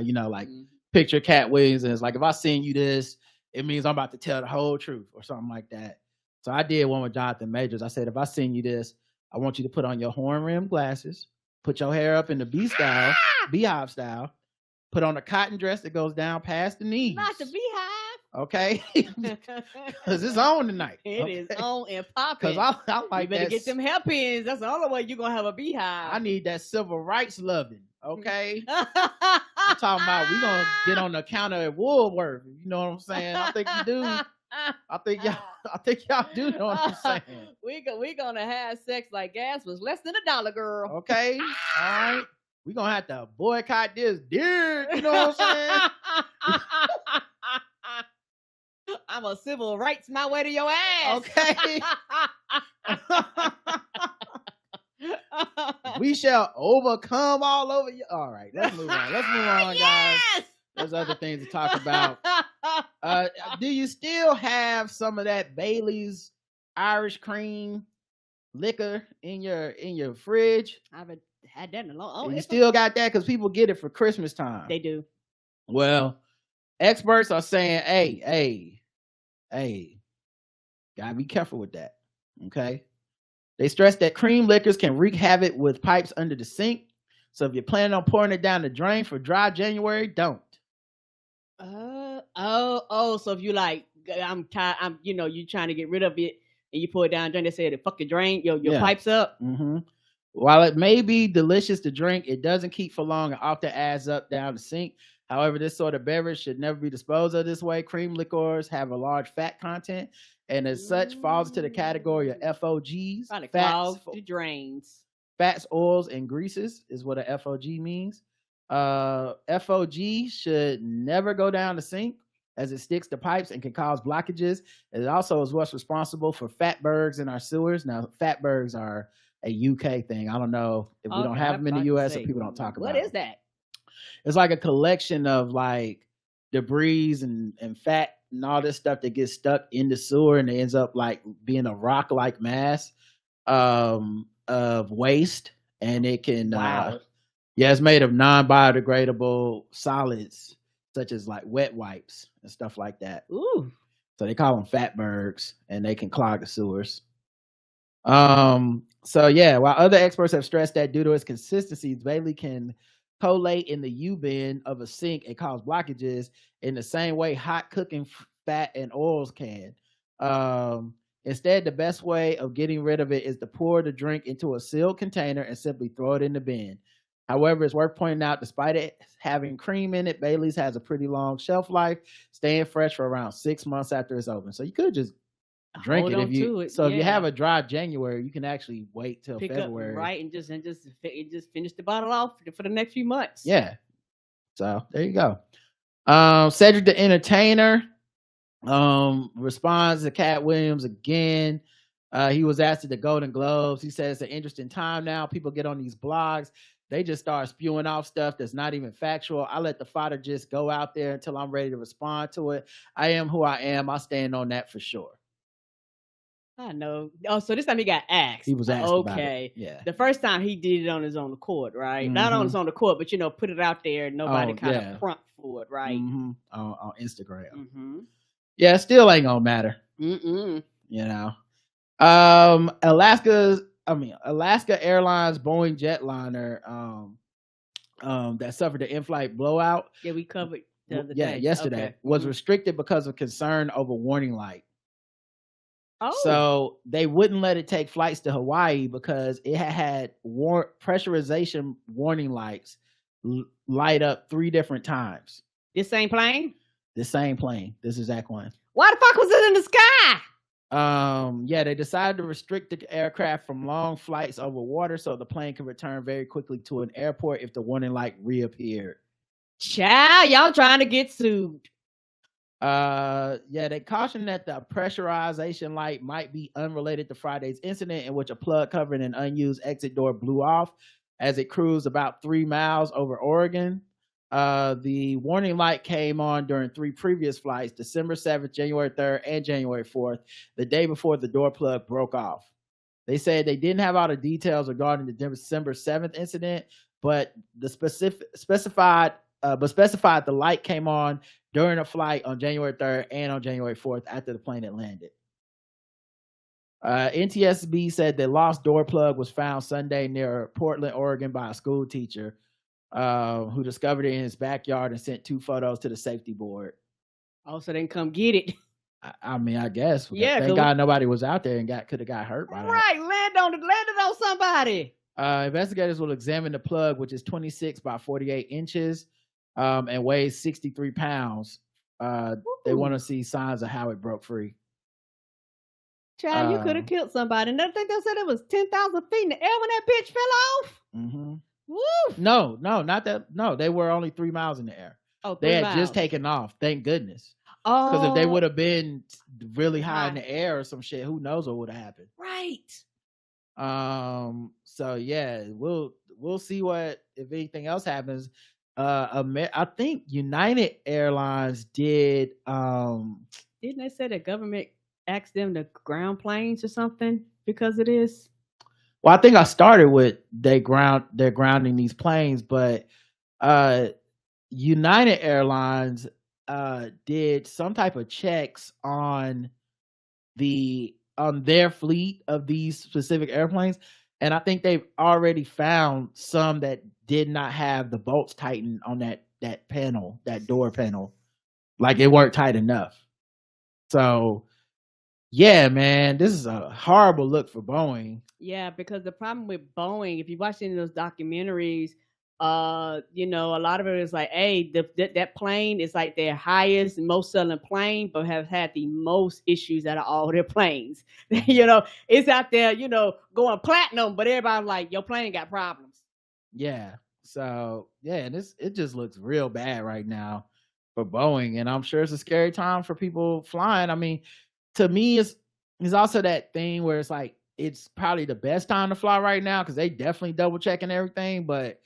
Picture Katt Williams and it's like, if I send you this, it means I'm about to tell the whole truth or something like that. So I did one with Jonathan Majors. I said, if I send you this, I want you to put on your horn rim glasses, put your hair up in the beehive style, put on a cotton dress that goes down past the knees. Not the beehive. Okay, because it's on tonight. It is on and popping. Because I like you better that. Get them hairpins. That's the only way you're gonna have a beehive. I need that civil rights loving. Okay, I'm talking about we gonna get on the counter at Woolworth. You know what I'm saying? I think you do. I think y'all do know what I'm saying. We gonna have sex like gas was less than $1, girl. Okay, all right. We gonna have to boycott this deer. You know what I'm saying? I'm a civil rights my way to your ass. Okay. We shall overcome all over you. All right, let's move on. Yes! Guys. There's other things to talk about. Do you still have some of that Bailey's Irish cream liquor in your fridge? I haven't had that in a long time. You still got that? Because people get it for Christmas time. They do. Well, experts are saying, hey, gotta be careful with that. Okay. They stress that cream liquors can wreak havoc with pipes under the sink. So if you're planning on pouring it down the drain for dry January, don't. So if you like, you trying to get rid of it and you pour it down the drain, they say to fucking drain your pipes up. Mm-hmm. While it may be delicious to drink, it doesn't keep for long and often adds up down the sink. However, this sort of beverage should never be disposed of this way. Cream liqueurs have a large fat content and as such falls into the category of FOGs. Fats, the drains. Fats, oils, and greases is what a FOG means. FOG should never go down the sink as it sticks to pipes and can cause blockages. It also is what's responsible for fatbergs in our sewers. Now, fatbergs are a UK thing. I don't know if we don't have them in the US or people don't talk about. What is that? It's like a collection of like debris and fat and all this stuff that gets stuck in the sewer, and it ends up like being a rock like mass of waste, and it can it's made of non-biodegradable solids such as like wet wipes and stuff like that. Ooh. So they call them fatbergs, and they can clog the sewers. So yeah, while other experts have stressed that due to its consistency, Bailey can collate in the U-bend of a sink and cause blockages in the same way hot cooking fat and oils can. Instead, the best way of getting rid of it is to pour the drink into a sealed container and simply throw it in the bin. However, it's worth pointing out, despite it having cream in it, Bailey's has a pretty long shelf life, staying fresh for around 6 months after it's open. So you could just drink it if you. If you have a dry January, you can actually wait till February, right, and just finish the bottle off for the next few months. Yeah. So there you go. Cedric the Entertainer responds to Katt Williams again. He was asked at the Golden Globes. He says it's an interesting time now. People get on these blogs. They just start spewing off stuff that's not even factual. I let the fodder just go out there until I'm ready to respond to it. I am who I am. I stand on that for sure. I know. Oh, so this time he got asked. He was asked about it. Yeah. The first time he did it on his own accord, right? Mm-hmm. Not on his own accord, but put it out there and nobody kind of prompt for it, right? Mm-hmm. On Instagram. Mm-hmm. Yeah, it still ain't gonna matter. Alaska Airlines Boeing jetliner that suffered an in-flight blowout. Yeah, we covered the other day. Yesterday was restricted because of concern over warning light. Oh. So they wouldn't let it take flights to Hawaii because it had pressurization warning lights light up 3 different times. This same plane? This same plane. This exact one. Why the fuck was it in the sky? They decided to restrict the aircraft from long flights over water so the plane could return very quickly to an airport if the warning light reappeared. Child, y'all trying to get sued. They cautioned that the pressurization light might be unrelated to Friday's incident in which a plug covering an unused exit door blew off as it cruised about 3 miles over Oregon. The warning light came on during 3 previous flights, December 7th, January 3rd, and January 4th, the day before the door plug broke off. They said they didn't have all the details regarding the December 7th incident, but the specified the light came on during a flight on January 3rd and on January 4th after the plane had landed. NTSB said the lost door plug was found Sunday near Portland, Oregon by a school teacher who discovered it in his backyard and sent 2 photos to the safety board. Oh, so they can come get it. I guess. Yeah. Thank God nobody was out there and could have got hurt by that. Right, landed on somebody. Investigators will examine the plug, which is 26 by 48 inches and weighs 63 pounds. They want to see signs of how it broke free. Child, you could have killed somebody. And I think they said it was 10,000 feet in the air when that bitch fell off. Mm-hmm. Woo! No, not that. No, they were only 3 miles in the air. Oh, they had just taken off. Thank goodness. Oh, because if they would have been really high in the air or some shit, who knows what would have happened? Right. So yeah, we'll see what if anything else happens. I think United Airlines did. Didn't they say the government asked them to ground planes or something because of this? Well, I think I started with they're grounding these planes, but United Airlines did some type of checks on their fleet of these specific airplanes, and I think they've already found some that did not have the bolts tightened on that panel, that door panel, like it weren't tight enough. So yeah, man, this is a horrible look for Boeing. Yeah, because the problem with Boeing, if you watch any of those documentaries, a lot of it is like, hey, that plane is like their highest and most selling plane, but have had the most issues out of all their planes. It's out there, going platinum, but everybody's like, your plane got problems. Yeah. So yeah, and it just looks real bad right now for Boeing, and I'm sure it's a scary time for people flying. I mean, to me, it's also that thing where it's like, it's probably the best time to fly right now because they definitely double checking everything. But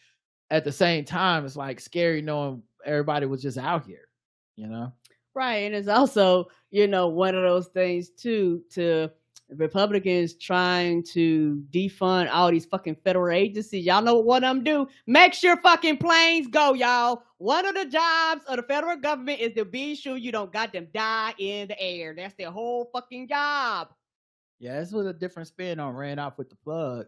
at the same time, it's like scary knowing everybody was just out here, you know? Right. And it's also, one of those things too, to Republicans trying to defund all these fucking federal agencies. Y'all know what one of them do? Make sure fucking planes go, y'all. One of the jobs of the federal government is to be sure you don't goddamn die in the air. That's their whole fucking job. Yeah, this was a different spin on Ran Off with the Plug.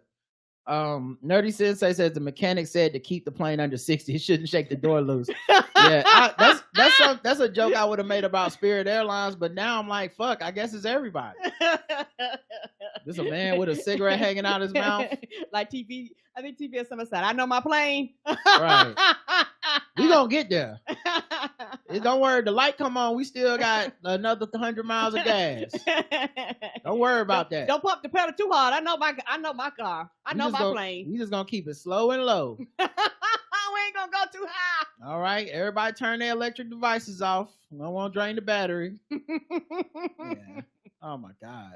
Nerdy Sensei says the mechanic said to keep the plane under 60, he shouldn't shake the door loose. Yeah, that's a joke I would have made about Spirit Airlines, but now I'm like, fuck, I guess it's everybody. This a man with a cigarette hanging out his mouth. Like TV, I think TBS Summer said, I know my plane. Right. We gonna get there. Don't worry, the light come on, we still got another 100 miles of gas. Don't worry about that. Don't pump the pedal too hard. I know my car. I know my plane. We just gonna keep it slow and low. We ain't gonna go too high. All right, everybody turn their electric devices off. I don't want to drain the battery. Yeah. Oh my God.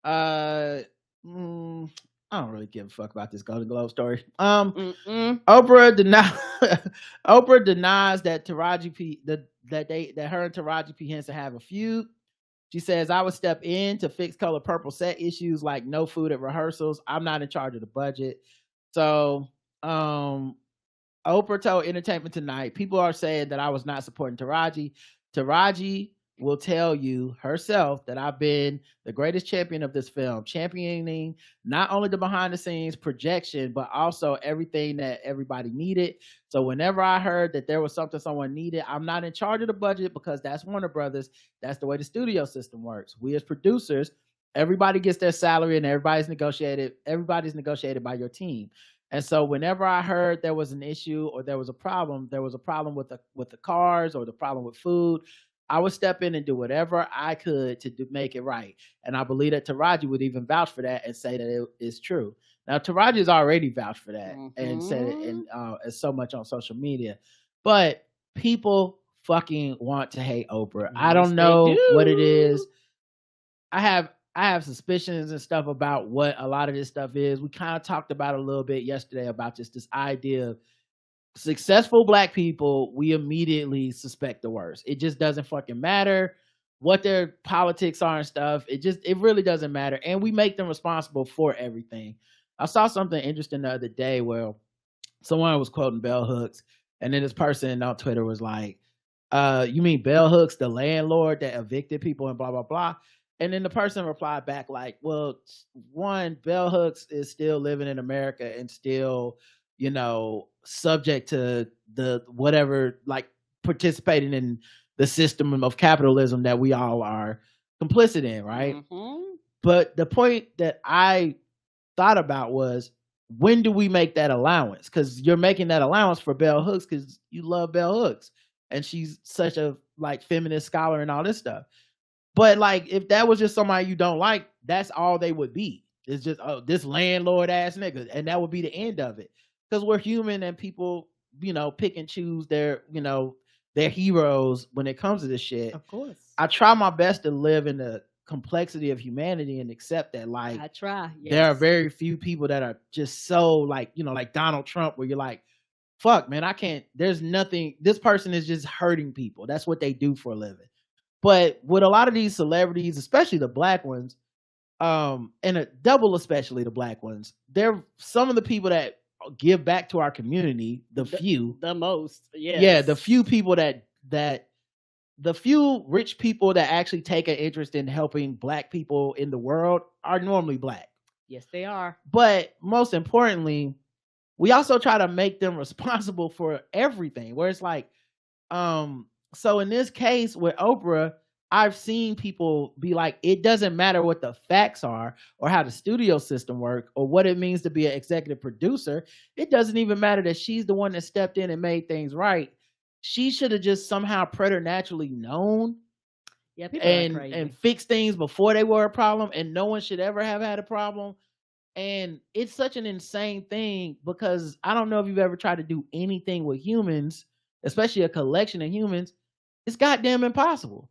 I don't really give a fuck about this Golden Globe story. Oprah denies that Taraji P that her and Taraji P Henson have a feud. She says, I would step in to fix Color Purple set issues like no food at rehearsals. I'm not in charge of the budget. So Oprah told Entertainment Tonight, people are saying that I was not supporting Taraji. Taraji will tell you herself that I've been the greatest champion of this film, championing not only the behind the scenes projection, but also everything that everybody needed. So whenever I heard that there was something someone needed, I'm not in charge of the budget because that's Warner Brothers. That's the way the studio system works. We as producers, everybody gets their salary and everybody's negotiated by your team. And so whenever I heard there was an issue or there was a problem with the cars or the problem with food, I would step in and do whatever I could to make it right. And I believe that Taraji would even vouch for that and say that it is true. Now, Taraji has already vouched for that and said it as so much on social media. But people fucking want to hate Oprah. I don't know what it is. I have suspicions and stuff about what a lot of this stuff is. We kind of talked about it a little bit yesterday about just this idea of successful Black people, we immediately suspect the worst. It just doesn't fucking matter what their politics are and stuff. It really doesn't matter. And we make them responsible for everything. I saw something interesting the other day where someone was quoting Bell Hooks, and then this person on Twitter was like, you mean Bell Hooks, the landlord that evicted people and blah, blah, blah. And then the person replied back like, well, one, Bell Hooks is still living in America and still, subject to the whatever, like participating in the system of capitalism that we all are complicit in, right? But the point that I thought about was, when do we make that allowance? Because you're making that allowance for Bell Hooks because you love Bell Hooks and she's such a like feminist scholar and all this stuff. But like, if that was just somebody you don't like, that's all they would be. It's just, this landlord ass nigga, and that would be the end of it. Because we're human and people, pick and choose their heroes when it comes to this shit. Of course. I try my best to live in the complexity of humanity and accept that, like, I try. Yes. There are very few people that are just so like, like Donald Trump, where you're like, fuck, man, I can't, there's nothing, this person is just hurting people. That's what they do for a living. But with a lot of these celebrities, especially the Black ones, and especially the Black ones, they're some of the people that give back to our community, the few people the few rich people that actually take an interest in helping Black people in the world are normally Black. Yes, they are. But most importantly, we also try to make them responsible for everything, where it's like, so in this case with Oprah, I've seen people be like, it doesn't matter what the facts are or how the studio system works or what it means to be an executive producer. It doesn't even matter that she's the one that stepped in and made things right. She should have just somehow preternaturally known and fixed things before they were a problem, and no one should ever have had a problem. And it's such an insane thing because I don't know if you've ever tried to do anything with humans, especially a collection of humans. It's goddamn impossible.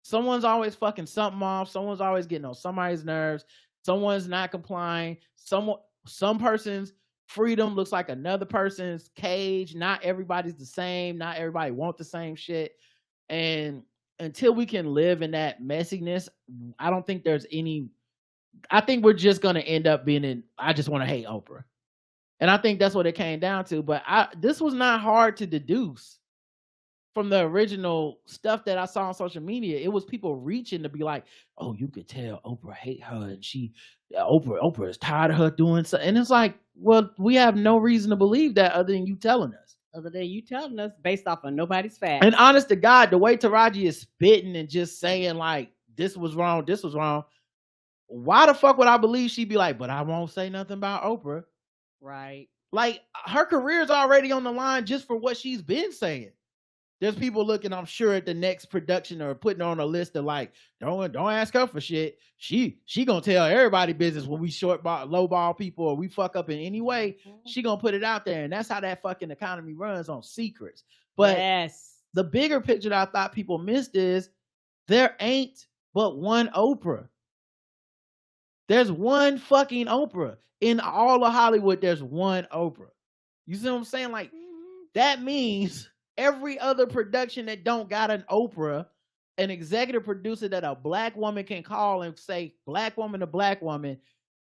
Someone's always fucking something off. Someone's always getting on somebody's nerves. Someone's not complying. Some person's freedom looks like another person's cage. Not everybody's the same. Not everybody want the same shit. And until we can live in that messiness, I don't think there's any. I think we're just gonna end up being in. I just want to hate Oprah, and I think that's what it came down to. But this was not hard to deduce from the original stuff that I saw on social media. It was people reaching to be like, "Oh, you could tell Oprah hate her, and Oprah is tired of her doing so." And it's like, well, we have no reason to believe that other than you telling us. Other than you telling us based off of nobody's facts. And honest to God, the way Taraji is spitting and just saying like, this was wrong, this was wrong. Why the fuck would I believe she'd be like, but I won't say nothing about Oprah? Right. Like, her career's already on the line just for what she's been saying. There's people looking, I'm sure, at the next production or putting on a list of like, don't ask her for shit. She gonna tell everybody business when we lowball people or we fuck up in any way. She gonna put it out there, and that's how that fucking economy runs, on secrets. But yes, the bigger picture that I thought people missed is there ain't but one Oprah. There's one fucking Oprah in all of Hollywood. There's one Oprah. You see what I'm saying? Like, that means every other production that don't got an Oprah, an executive producer that a black woman can call and say, black woman to black woman,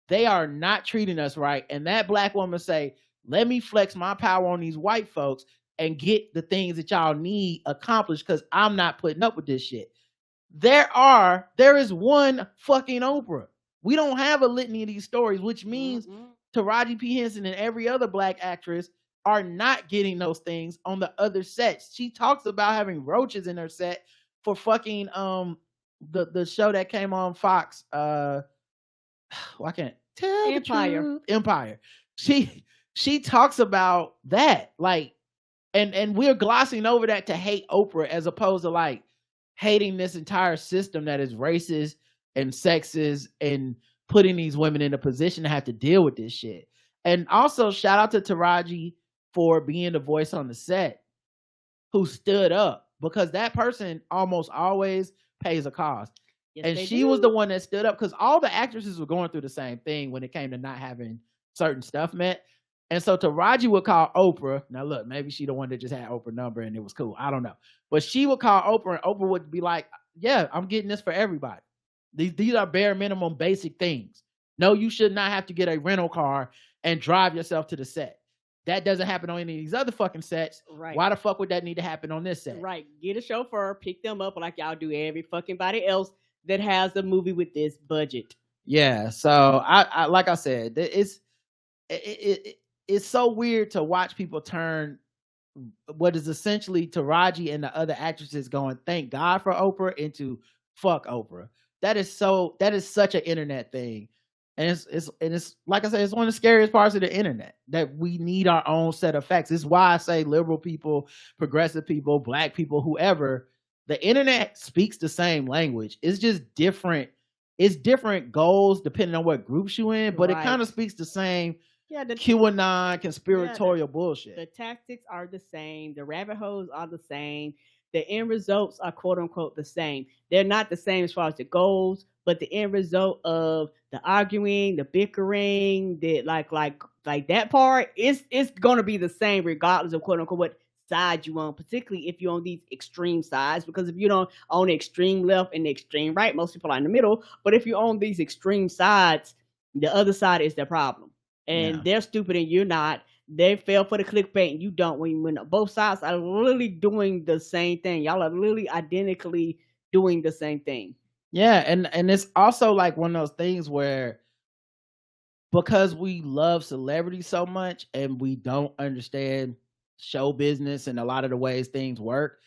they are not treating us right. And that black woman say, let me flex my power on these white folks and get the things that y'all need accomplished because I'm not putting up with this shit. There is one fucking Oprah. We don't have a litany of these stories, which means Taraji P. Henson and every other black actress are not getting those things on the other sets. She talks about having roaches in her set for fucking the show that came on Fox. I can't tell Empire. Empire. She talks about that, like, and we're glossing over that to hate Oprah as opposed to like hating this entire system that is racist and sexist and putting these women in a position to have to deal with this shit. And also shout out to Taraji for being the voice on the set who stood up, because that person almost always pays a cost. Yes, and she was the one that stood up, because all the actresses were going through the same thing when it came to not having certain stuff met. And so Taraji would call Oprah. Now look, maybe she the one that just had Oprah number and it was cool. I don't know. But she would call Oprah and Oprah would be like, yeah, I'm getting this for everybody. These are bare minimum basic things. No, you should not have to get a rental car and drive yourself to the set. That doesn't happen on any of these other fucking sets. Right. Why the fuck would that need to happen on this set? Right. Get a chauffeur, pick them up like y'all do every fucking body else that has a movie with this budget. Yeah. So I like I said, it's so weird to watch people turn what is essentially Taraji and the other actresses going, thank God for Oprah, into fuck Oprah. That is such an internet thing. And it's like I said, it's one of the scariest parts of the internet, that we need our own set of facts. It's why I say liberal people, progressive people, black people, whoever, the internet speaks the same language. It's just different. It's different goals depending on what groups you in, but It kind of speaks the same. Yeah, the QAnon conspiratorial bullshit. The tactics are the same. The rabbit holes are the same. The end results are quote unquote the same. They're not the same as far as the goals, but the end result of the arguing, the bickering, the like that part is going to be the same regardless of quote unquote what side you on, particularly if you're on these extreme sides. Because if you don't own the extreme left and the extreme right, most people are in the middle. But if you own these extreme sides, the other side is the problem. And they're stupid and you're not. They fell for the clickbait and you don't. When both sides are literally doing the same thing. Y'all are literally identically doing the same thing. Yeah, and it's also like one of those things where, because we love celebrities so much and we don't understand show business and a lot of the ways things work,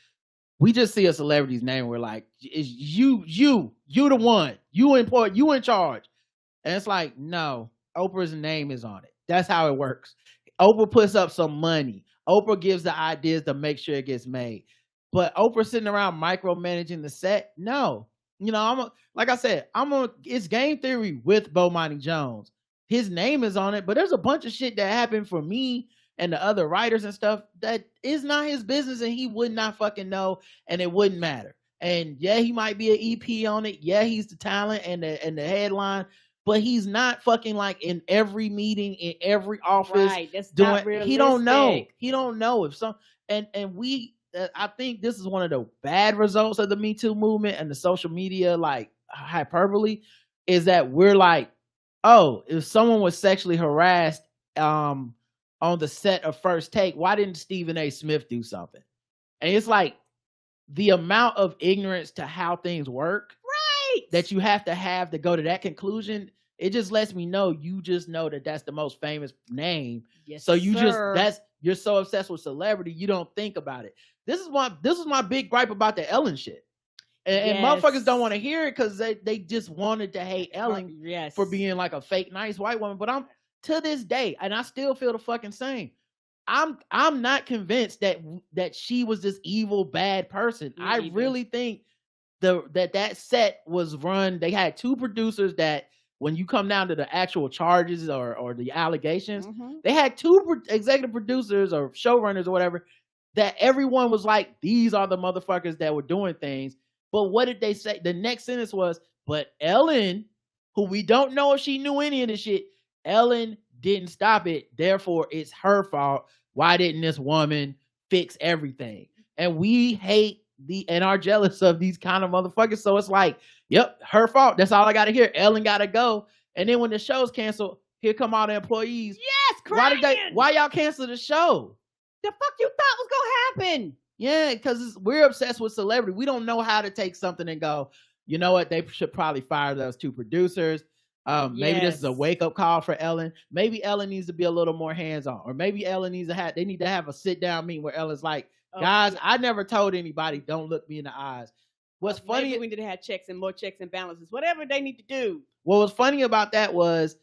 we just see a celebrity's name and we're like, is you the one, you in charge. And it's like, no, Oprah's name is on it. That's how it works. Oprah puts up some money. Oprah gives the ideas to make sure it gets made. But Oprah sitting around micromanaging the set, no. You know, it's game theory with Bomani Jones. His name is on it, but there's a bunch of shit that happened for me and the other writers and stuff that is not his business, and he would not fucking know, and it wouldn't matter. And yeah, he might be an EP on it. Yeah, he's the talent and the headline, but he's not fucking like in every meeting, in every office. Right, that's doing. not He don't know. realistic. He don't know if some and we. I think this is one of the bad results of the Me Too movement and the social media like hyperbole is that we're like, oh, if someone was sexually harassed on the set of First Take, why didn't Stephen A. Smith do something? And it's like the amount of ignorance to how things work that you have to go to that conclusion. It just lets me know you just know that that's the most famous name. Yes, So you sir. you're so obsessed with celebrity, you don't think about it. This is my big gripe about the Ellen shit. And motherfuckers don't want to hear it because they just wanted to hate Ellen for being like a fake nice white woman. But I'm to this day, and I still feel the fucking same. I'm not convinced that she was this evil bad person. Me I either. really think that set was run. They had two producers that when you come down to the actual charges or the allegations, they had two executive producers or showrunners or whatever that everyone was like, these are the motherfuckers that were doing things. But what did they say? The next sentence was, but Ellen, who we don't know if she knew any of this shit, Ellen didn't stop it. Therefore, it's her fault. Why didn't this woman fix everything? And we hate and are jealous of these kind of motherfuckers. So it's like, yep, her fault. That's all I got to hear. Ellen got to go. And then when the show's canceled, here come all the employees. Yes, crying. Why y'all cancel the show? The fuck you thought was gonna happen? Yeah, because we're obsessed with celebrity. We don't know how to take something and go, you know what? They should probably fire those two producers. Maybe this is a wake-up call for Ellen. Maybe Ellen needs to be a little more hands-on. Or maybe Ellen needs to they need to have a sit-down meeting where Ellen's like, guys, I never told anybody, don't look me in the eyes. What's funny? Maybe we need to have checks and more checks and balances. Whatever they need to do. What was funny about that was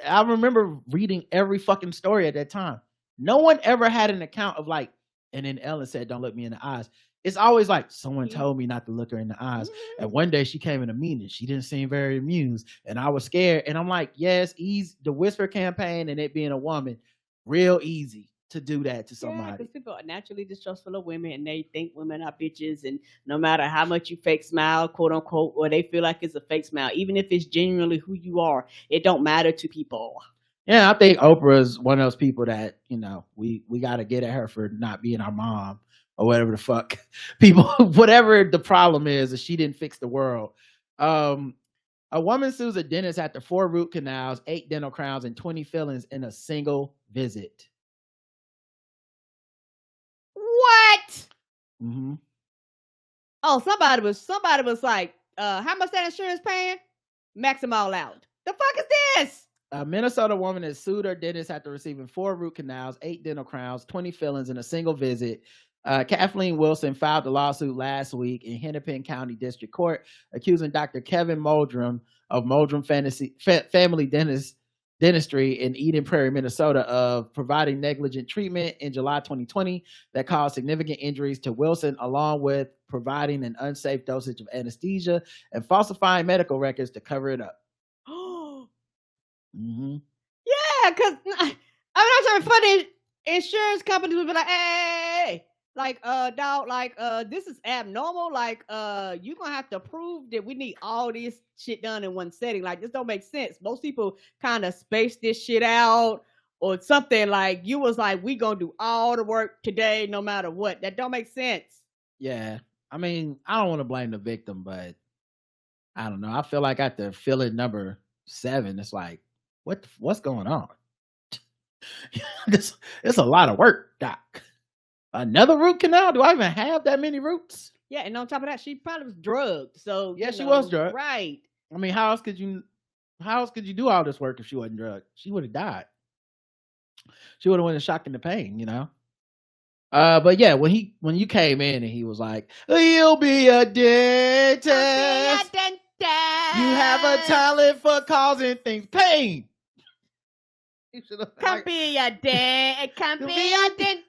I remember reading every fucking story at that time. No one ever had an account of like, and then Ellen said, don't look me in the eyes. It's always like, someone told me not to look her in the eyes. And one day she came in a meeting. She didn't seem very amused. And I was scared. And I'm like, yes, the whisper campaign and it being a woman, real easy to do that to somebody. Because people are naturally distrustful of women and they think women are bitches. And no matter how much you fake smile, quote unquote, or they feel like it's a fake smile, even if it's genuinely who you are, it don't matter to people. Yeah, I think Oprah is one of those people that, you know, we got to get at her for not being our mom or whatever the fuck people, whatever the problem is, if she didn't fix the world. A woman sues a dentist after 4 root canals, 8 dental crowns, and 20 fillings in a single visit. What? Mm-hmm. Oh, somebody was like, how much that insurance paying? Max them all out. The fuck is this? A Minnesota woman has sued her dentist after receiving 4 root canals, 8 dental crowns, 20 fillings in a single visit. Kathleen Wilson filed the lawsuit last week in Hennepin County District Court, accusing Dr. Kevin Moldrum of Moldrum Family Dentistry in Eden Prairie, Minnesota, of providing negligent treatment in July 2020 that caused significant injuries to Wilson, along with providing an unsafe dosage of anesthesia and falsifying medical records to cover it up. Mm-hmm. Yeah, because I'm not funny. Insurance companies would be like, hey, like, dog, like, this is abnormal. Like, you're gonna have to prove that we need all this shit done in one setting. Like, this don't make sense. Most people kind of space this shit out or something. Like, you was like, we gonna do all the work today, no matter what. That don't make sense. Yeah, I mean, I don't want to blame the victim, but I don't know. I feel like at the filling number 7, it's like, what's going on? It's a lot of work, doc. Another root canal? Do I even have that many roots? Yeah, and on top of that, she probably was drugged. So yeah, she was drugged. Right. I mean, how else could you do all this work if she wasn't drugged? She would have died. She would have went in shock and the pain, you know. But yeah, when you came in and he was like, "You'll be a dentist. You have a talent for causing things pain." Come be a dentist. Come be a dentist.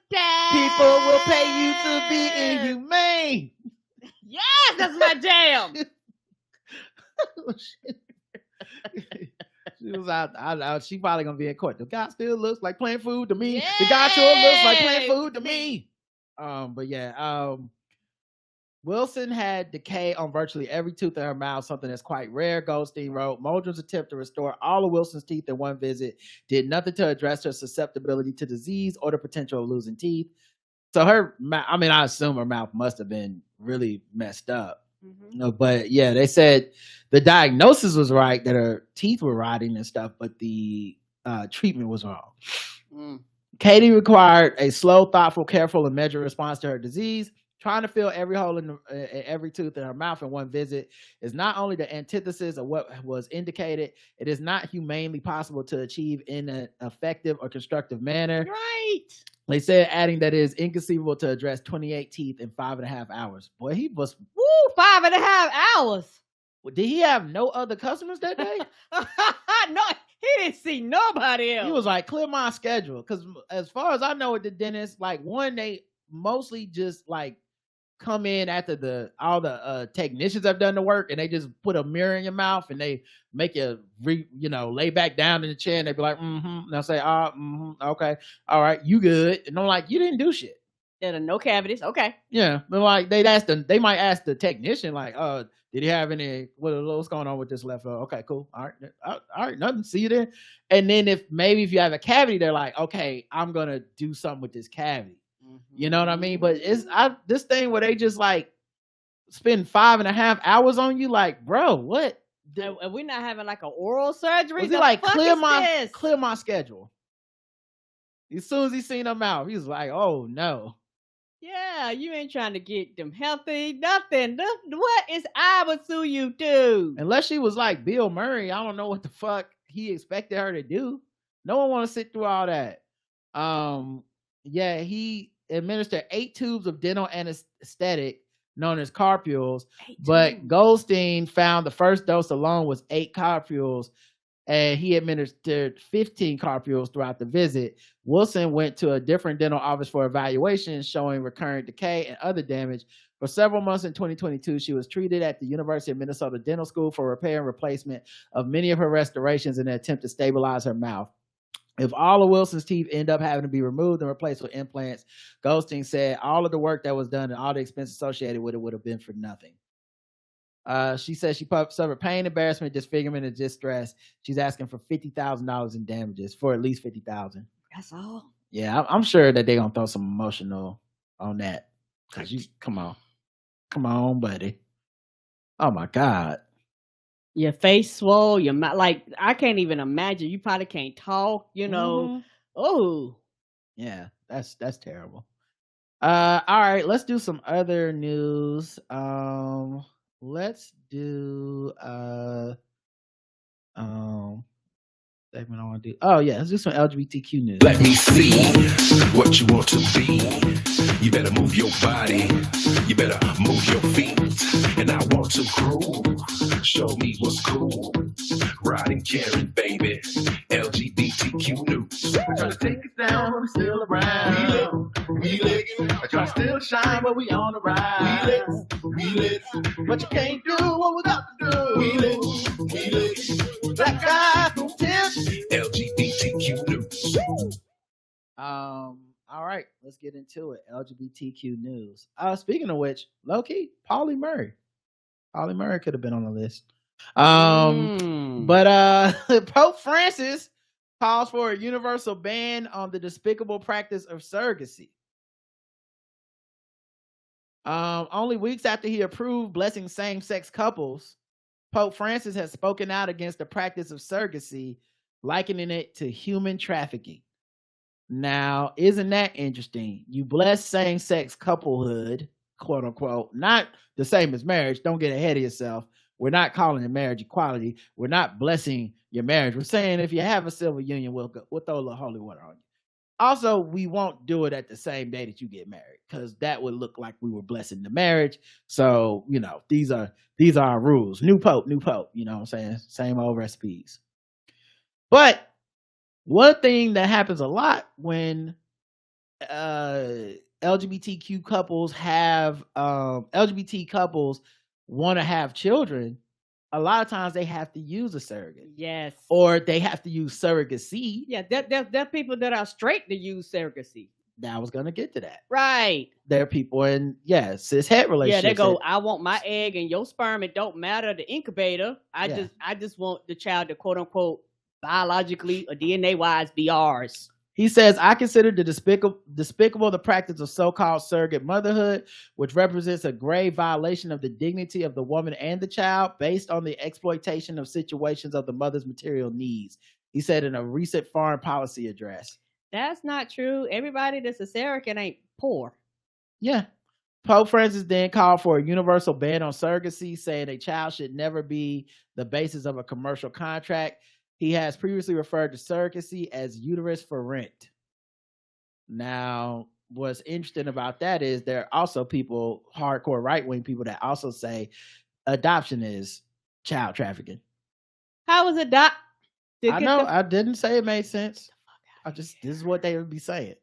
People will pay you to be inhumane. Yes, that's my jam. She was out. She probably gonna be in court. The guy still looks like playing food to me. Yay! The guy sure looks like playing food to me. But yeah. Wilson had decay on virtually every tooth in her mouth, something that's quite rare, Goldstein wrote. Muldrow's attempt to restore all of Wilson's teeth in one visit did nothing to address her susceptibility to disease or the potential of losing teeth. So her, I assume her mouth must have been really messed up. Mm-hmm. But yeah, they said the diagnosis was right, that her teeth were rotting and stuff, but the treatment was wrong. Katie required a slow, thoughtful, careful, and measured response to her disease. Trying to fill every hole in every tooth in her mouth in one visit is not only the antithesis of what was indicated, it is not humanely possible to achieve in an effective or constructive manner. Right. They said, adding that it is inconceivable to address 28 teeth in 5.5 hours. Boy, he was... Woo, 5.5 hours. Did he have no other customers that day? No, he didn't see nobody else. He was like, clear my schedule. Because as far as I know at the dentist, like, one, they mostly just like come in after all the technicians have done the work, and they just put a mirror in your mouth and they make you lay back down in the chair, and they be like, and they'll say, okay, all right, you good. And I'm like, you didn't do shit. There are no cavities. Okay. Yeah. But like they might ask the technician, like, did he have any, what's going on with this left? Okay, cool. All right, nothing. See you there. And then if you have a cavity, they're like, okay, I'm gonna do something with this cavity. You know what I mean? But it's this thing where they just like spend 5.5 hours on you, like, bro, what? Are we not having like an oral surgery? Was he like, clear my schedule? As soon as he seen her mouth, he was like, oh no. Yeah, you ain't trying to get them healthy, nothing. What is I would sue you do? Unless she was like Bill Murray, I don't know what the fuck he expected her to do. No one want to sit through all that. Yeah, he administered 8 tubes of dental anesthetic known as carpules, but Goldstein found the first dose alone was 8 carpules, and he administered 15 carpules throughout the visit. Wilson went to a different dental office for evaluation, showing recurrent decay and other damage. For several months in 2022, she was treated at the University of Minnesota Dental School for repair and replacement of many of her restorations in an attempt to stabilize her mouth. If all of Wilson's teeth end up having to be removed and replaced with implants, Goldstein said all of the work that was done and all the expenses associated with it would have been for nothing. She said she suffered pain, embarrassment, disfigurement, and distress. She's asking for $50,000 in damages, for at least $50,000. That's all. Yeah, I'm sure that they're gonna throw some emotional on that. Cause you come on, buddy. Oh my God. Your face swole, your mouth, like, I can't even imagine. You probably can't talk, Oh. Yeah, that's terrible. All right, let's do some other news. Let's do segment I want to do. Oh yeah, let's do some LGBTQ news. Let me see what you want to be. You better move your body. You better move your feet. And I want to groove. Show me what's cool. Riding Karen, baby. LGBTQ news. I try to take it down, but we still around. We lit. I try to still shine, but we on the ride. We lit. But you can't do what we got to do. We lit. Black guy from Tips. LGBTQ news. All right, let's get into it. LGBTQ news. Speaking of which, low-key, Pauly Murray. Pauly Murray could have been on the list. But Pope Francis calls for a universal ban on the despicable practice of surrogacy. Only weeks after he approved blessing same-sex couples, Pope Francis has spoken out against the practice of surrogacy, likening it to human trafficking. Now, isn't that interesting? You bless same-sex couplehood, quote unquote, not the same as marriage. Don't get ahead of yourself. We're not calling it marriage equality. We're not blessing your marriage. We're saying if you have a civil union, we'll throw a little holy water on you. Also, we won't do it at the same day that you get married, because that would look like we were blessing the marriage. So, these are our rules. New pope, you know what I'm saying? Same old recipes. But one thing that happens a lot when LGBTQ couples have LGBT couples want to have children, a lot of times they have to use a surrogate. Yes. Or they have to use surrogacy. Yeah, there are people that are straight to use surrogacy. I was gonna get to that. Right. There are people in cis het relationships. Yeah, they go, I want my egg and your sperm. It don't matter the incubator. I just want the child to quote unquote biologically or DNA wise be ours. He says, I consider the despicable the practice of so-called surrogate motherhood, which represents a grave violation of the dignity of the woman and the child based on the exploitation of situations of the mother's material needs. He said in a recent foreign policy address. That's not true. Everybody that's a surrogate ain't poor. Yeah. Pope Francis then called for a universal ban on surrogacy, saying a child should never be the basis of a commercial contract. He has previously referred to surrogacy as uterus for rent. Now, what's interesting about that is there are also people, hardcore right-wing people, that also say adoption is child trafficking. How is it I know, I didn't say it made sense. This is what they would be saying.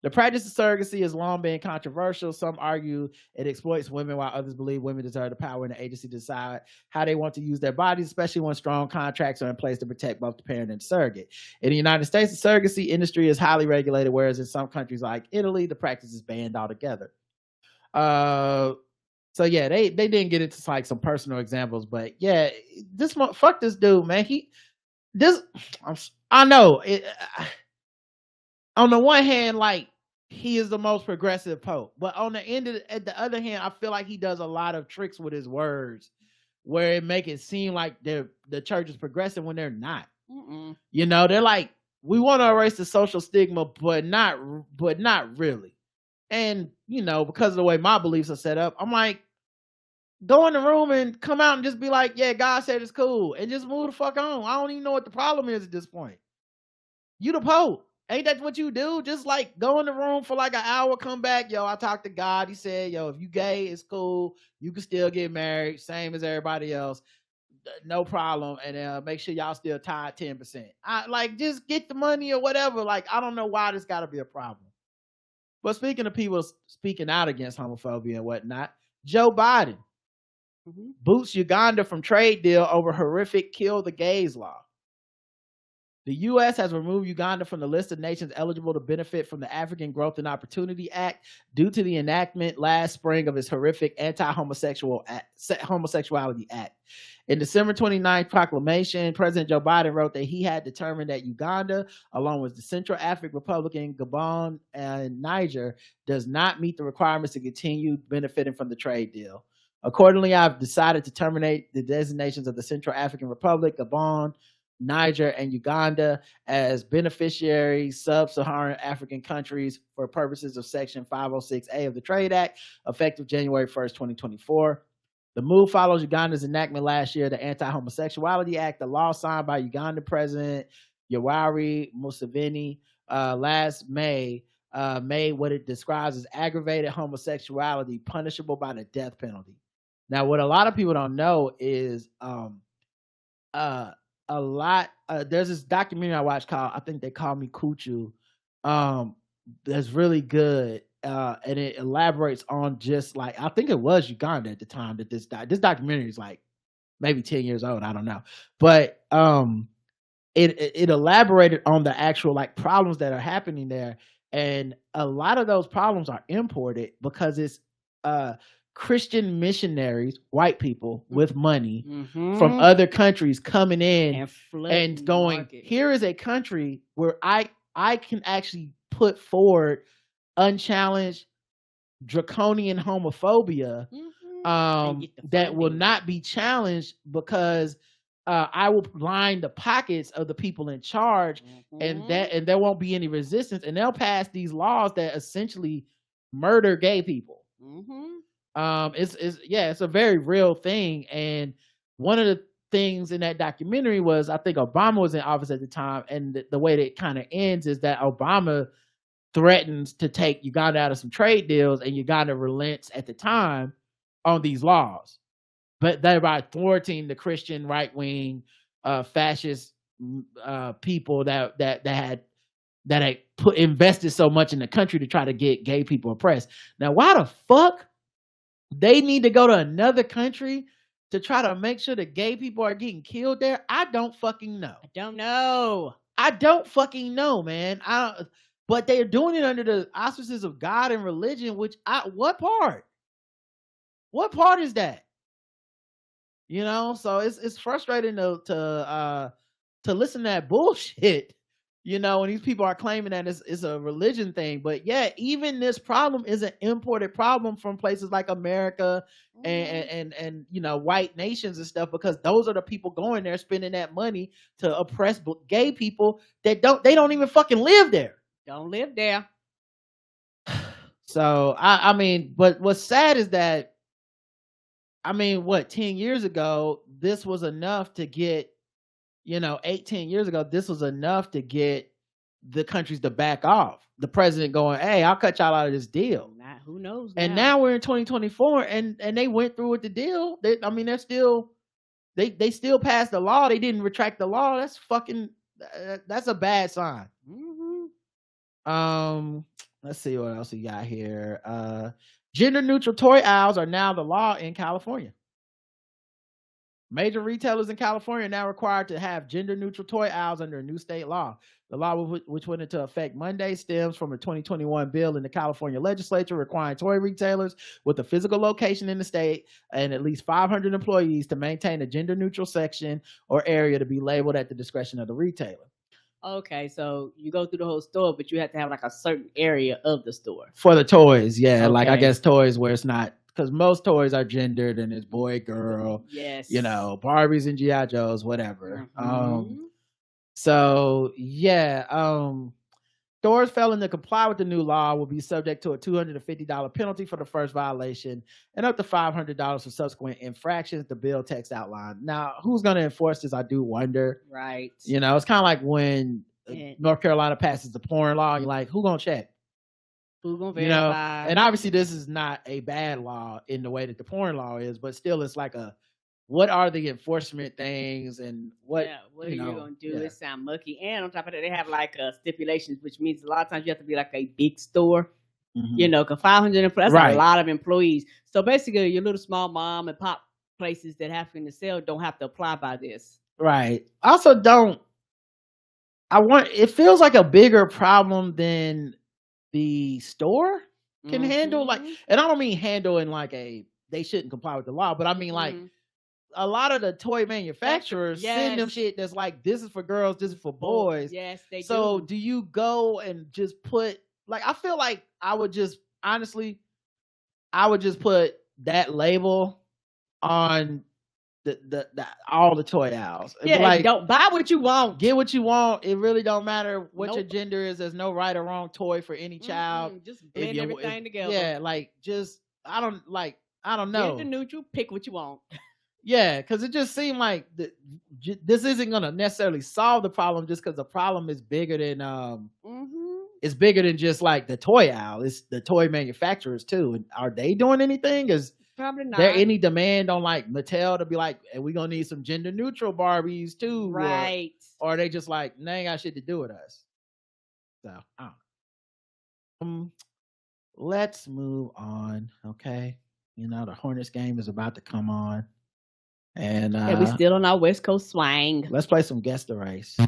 The practice of surrogacy has long been controversial. Some argue it exploits women, while others believe women deserve the power and the agency to decide how they want to use their bodies, especially when strong contracts are in place to protect both the parent and the surrogate. In the United States, the surrogacy industry is highly regulated, whereas in some countries like Italy, the practice is banned altogether. So yeah, they didn't get into like some personal examples, but yeah, fuck this dude, man. I know it. On the one hand, like, he is the most progressive pope, but on at the other hand, I feel like he does a lot of tricks with his words, where it make it seem like the church is progressive when they're not. Mm-mm. You know, they're like, we want to erase the social stigma, but not really. And you know, because of the way my beliefs are set up, I'm like, go in the room and come out and just be like, yeah, God said it's cool, and just move the fuck on. I don't even know what the problem is at this point. You the pope. Ain't that what you do? Just like go in the room for like an hour, come back. Yo, I talked to God. He said, yo, if you gay, it's cool. You can still get married, same as everybody else. No problem. And make sure y'all still tied 10%. Just get the money or whatever. Like, I don't know why this got to be a problem. But speaking of people speaking out against homophobia and whatnot, Joe Biden boots Uganda from trade deal over horrific kill the gays law. The U.S. has removed Uganda from the list of nations eligible to benefit from the African Growth and Opportunity Act due to the enactment last spring of its horrific anti-homosexuality act. In December 29th proclamation, President Joe Biden wrote that he had determined that Uganda, along with the Central African Republic, Gabon, and Niger, does not meet the requirements to continue benefiting from the trade deal. Accordingly, I've decided to terminate the designations of the Central African Republic, Gabon, Niger, and Uganda as beneficiary sub-Saharan African countries for purposes of Section 506A of the Trade Act, effective January 1st, 2024. The move follows Uganda's enactment last year, the Anti-Homosexuality Act, the law signed by Ugandan President Yoweri Museveni last May, made what it describes as aggravated homosexuality punishable by the death penalty. Now, what a lot of people don't know is there's this documentary I watched called, I think they call me Kuchu, that's really good, and it elaborates on just like, I think it was Uganda at the time that this documentary is like maybe 10 years old, I don't know, but it elaborated on the actual like problems that are happening there, and a lot of those problems are imported because it's Christian missionaries, white people with money from other countries coming in and going, here is a country where I can actually put forward unchallenged draconian homophobia that will not be challenged because I will line the pockets of the people in charge, and there won't be any resistance, and they'll pass these laws that essentially murder gay people. It's a very real thing. And one of the things in that documentary was, I think Obama was in office at the time, and the way that it kind of ends is that Obama threatens to take Uganda out of some trade deals, and Uganda relents at the time on these laws, but thereby thwarting the Christian right-wing fascist people that had invested so much in the country to try to get gay people oppressed. Now, why the fuck they need to go to another country to try to make sure that gay people are getting killed there? I don't fucking know. I don't fucking know, man. but they're doing it under the auspices of God and religion, what part is that? You know, so it's frustrating to listen to that bullshit, you know, when these people are claiming that it's a religion thing. But yeah, even this problem is an imported problem from places like America and you know, white nations and stuff, because those are the people going there spending that money to oppress gay people that don't even fucking live there. Don't live there. So I mean, but what's sad is that, I mean, 10 years ago, this was enough to get, you know, 18 years ago, this was enough to get the countries to back off. The president going, hey, I'll cut y'all out of this deal. Who knows? And now we're in 2024 and they went through with the deal. They still passed the law. They didn't retract the law. That's a bad sign. Mm-hmm. Let's see what else we got here. Gender neutral toy aisles are now the law in California. Major retailers in California are now required to have gender neutral toy aisles under a new state law. The law, which went into effect Monday, stems from a 2021 bill in the California legislature requiring toy retailers with a physical location in the state and at least 500 employees to maintain a gender neutral section or area to be labeled at the discretion of the retailer. Okay, so you go through the whole store, but you have to have like a certain area of the store for the toys. Yeah, okay. Like I guess toys where it's not, because most toys are gendered and it's boy, girl. Yes, you know, Barbies and GI Joes, whatever. Mm-hmm. So yeah, stores failing to comply with the new law will be subject to a $250 penalty for the first violation and up to $500 for subsequent infractions, the bill text outlined. Now, who's going to enforce this? I do wonder. Right. You know, it's kind of like when North Carolina passes the porn law. You're like, who going to check? Who going to verify? You know, and obviously this is not a bad law in the way that the porn law is, but still it's like what are the enforcement things and what are you going to do? It sound mucky. And on top of that, they have like stipulations, which means a lot of times you have to be like a big store, you know, because 500 employees, that's a lot of employees. So basically your little small mom and pop places that have to sell don't have to apply by this. Right. Also it feels like a bigger problem than the store can handle. Like, and I don't mean handle in like they shouldn't comply with the law, but I mean like, a lot of the toy manufacturers send them shit that's like, this is for girls, this is for boys. Yes, they do. So do you go and just put, like, I feel like I would just put that label on the all the toy aisles. Yeah, like, don't buy what you want. Get what you want. It really don't matter what your gender is. There's no right or wrong toy for any child. Just blend everything together. Yeah, like I don't know. Gender neutral, pick what you want. Yeah, because it just seemed like this isn't gonna necessarily solve the problem, just because the problem is bigger than it's bigger than just like the toy aisle. It's the toy manufacturers too. And are they doing anything? Is probably not there any demand on like Mattel to be like, and we're gonna need some gender neutral Barbies too? Right. Or are they just like, they ain't got shit to do with us? So I don't know. Let's move on. Okay. You know, the Hornets game is about to come on. And we still on our West Coast swang. Let's play some Guess the Race.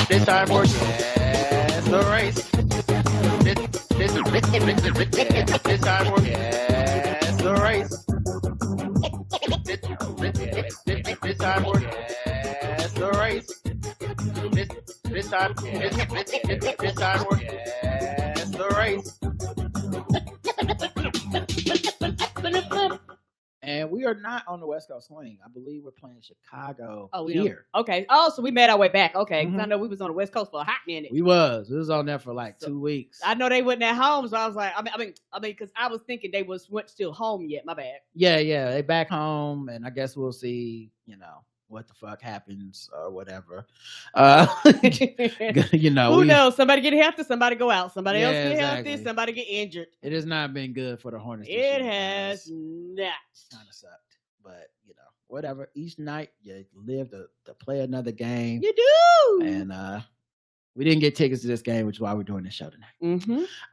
This time for Guess the Race. This time for Guess the Race. This time for Guess the Race. This time for Guess the Race. And we are not on the West Coast swing. I believe we're playing Chicago here. Okay. Oh, so we made our way back. Okay. I know we was on the West Coast for a hot minute. We was on there for like 2 weeks. I know they wasn't at home, so I was like, I mean, because I was thinking they weren't still home yet. My bad. Yeah, they back home, and I guess we'll see, you know, what the fuck happens or whatever. You know, who knows? Somebody get healthy, somebody go out. Somebody else get healthy, somebody get injured. It has not been good for the Hornets. It has not. Kind of sucked, but you know, whatever. Each night you live to play another game. You do. And we didn't get tickets to this game, which is why we're doing this show tonight.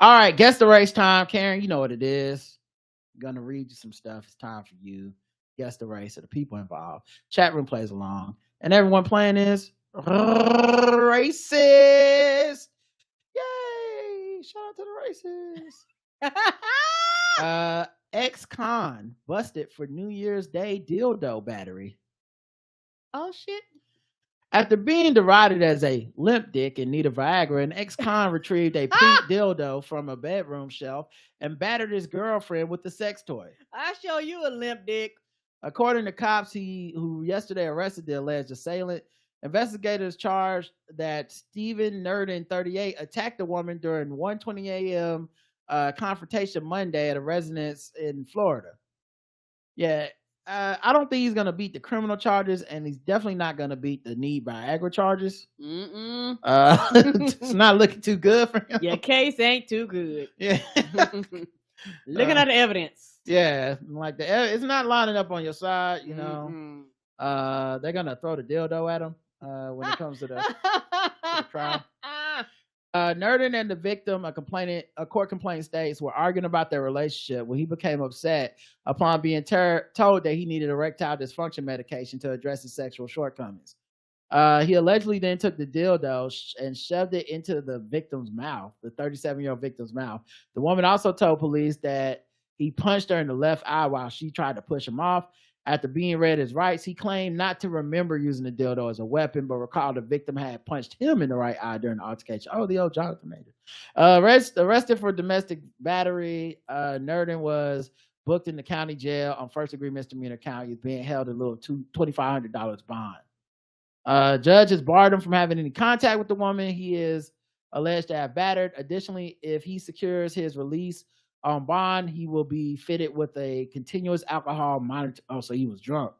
All right, Guess the Race time. Karen, you know what it is. I'm gonna read you some stuff. It's time for you. Guess the race of the people involved. Chat room plays along, and everyone playing is racist. racist. Ex-con busted for New Year's Day dildo battery. Oh shit. After being derided as a limp dick in need of Viagra, an ex-con retrieved a pink dildo from a bedroom shelf and battered his girlfriend with the sex toy. I show you a limp dick. According to cops who yesterday arrested the alleged assailant, investigators charged that Stephen Nerdin, 38, attacked the woman during 1:20 a.m. Confrontation Monday at a residence in Florida. Yeah. I don't think he's gonna beat the criminal charges, and he's definitely not gonna beat the need Viagra charges. It's not looking too good for him. Your case ain't too good. Yeah. Looking at the evidence. Yeah, like it's not lining up on your side. You know, they're gonna throw the dildo at him when it comes to the trial. Nerdin and the victim, a court complaint states, were arguing about their relationship when he became upset upon being told that he needed erectile dysfunction medication to address his sexual shortcomings. He allegedly then took the dildo and shoved it into the victim's mouth, the 37-year-old victim's mouth. The woman also told police that he punched her in the left eye while she tried to push him off. After being read his rights, he claimed not to remember using the dildo as a weapon, but recalled the victim had punched him in the right eye during the altercation. Oh, the old Jonathan Major. Arrested for domestic battery. Nerdin was booked in the county jail on first-degree misdemeanor count. He's being held a little $2,500 bond. Judge has barred him from having any contact with the woman he is alleged to have battered. Additionally, if he secures his release on bond, he will be fitted with a continuous alcohol monitor. Oh, so he was drunk.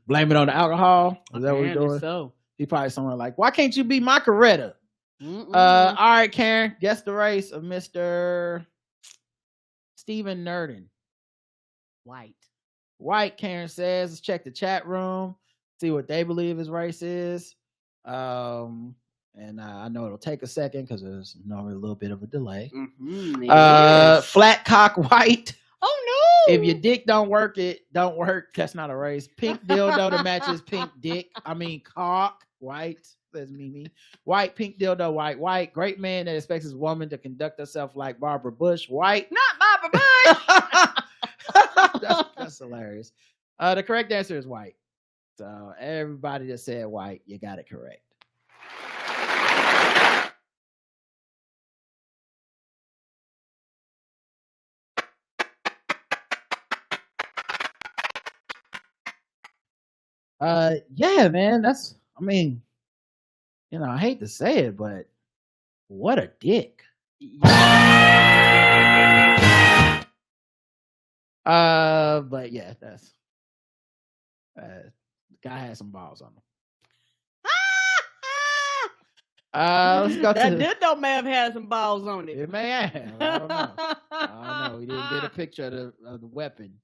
Blame it on the alcohol. Is that what he's doing? So He probably somewhere like, why can't you be my Coretta? All right, Karen. Guess the race of Mr. Stephen Nerdin. White, Karen says. Let's check the chat room, see what they believe his race is. And I know it'll take a second because there's normally a little bit of a delay. Flat cock white. Oh no! If your dick don't work, it don't work. That's not a race. Pink dildo that matches pink dick. I mean cock white. Says Mimi. White, pink dildo, white. Great man that expects his woman to conduct herself like Barbara Bush. White. Not Barbara Bush. That's hilarious. The correct answer is white. So everybody that said white, you got it correct. Yeah, man, I hate to say it, but what a dick. But yeah, that's guy has some balls on him. Let's go that to dildo may have had some balls on it. It may have. I don't know. We didn't get a picture of the weapon.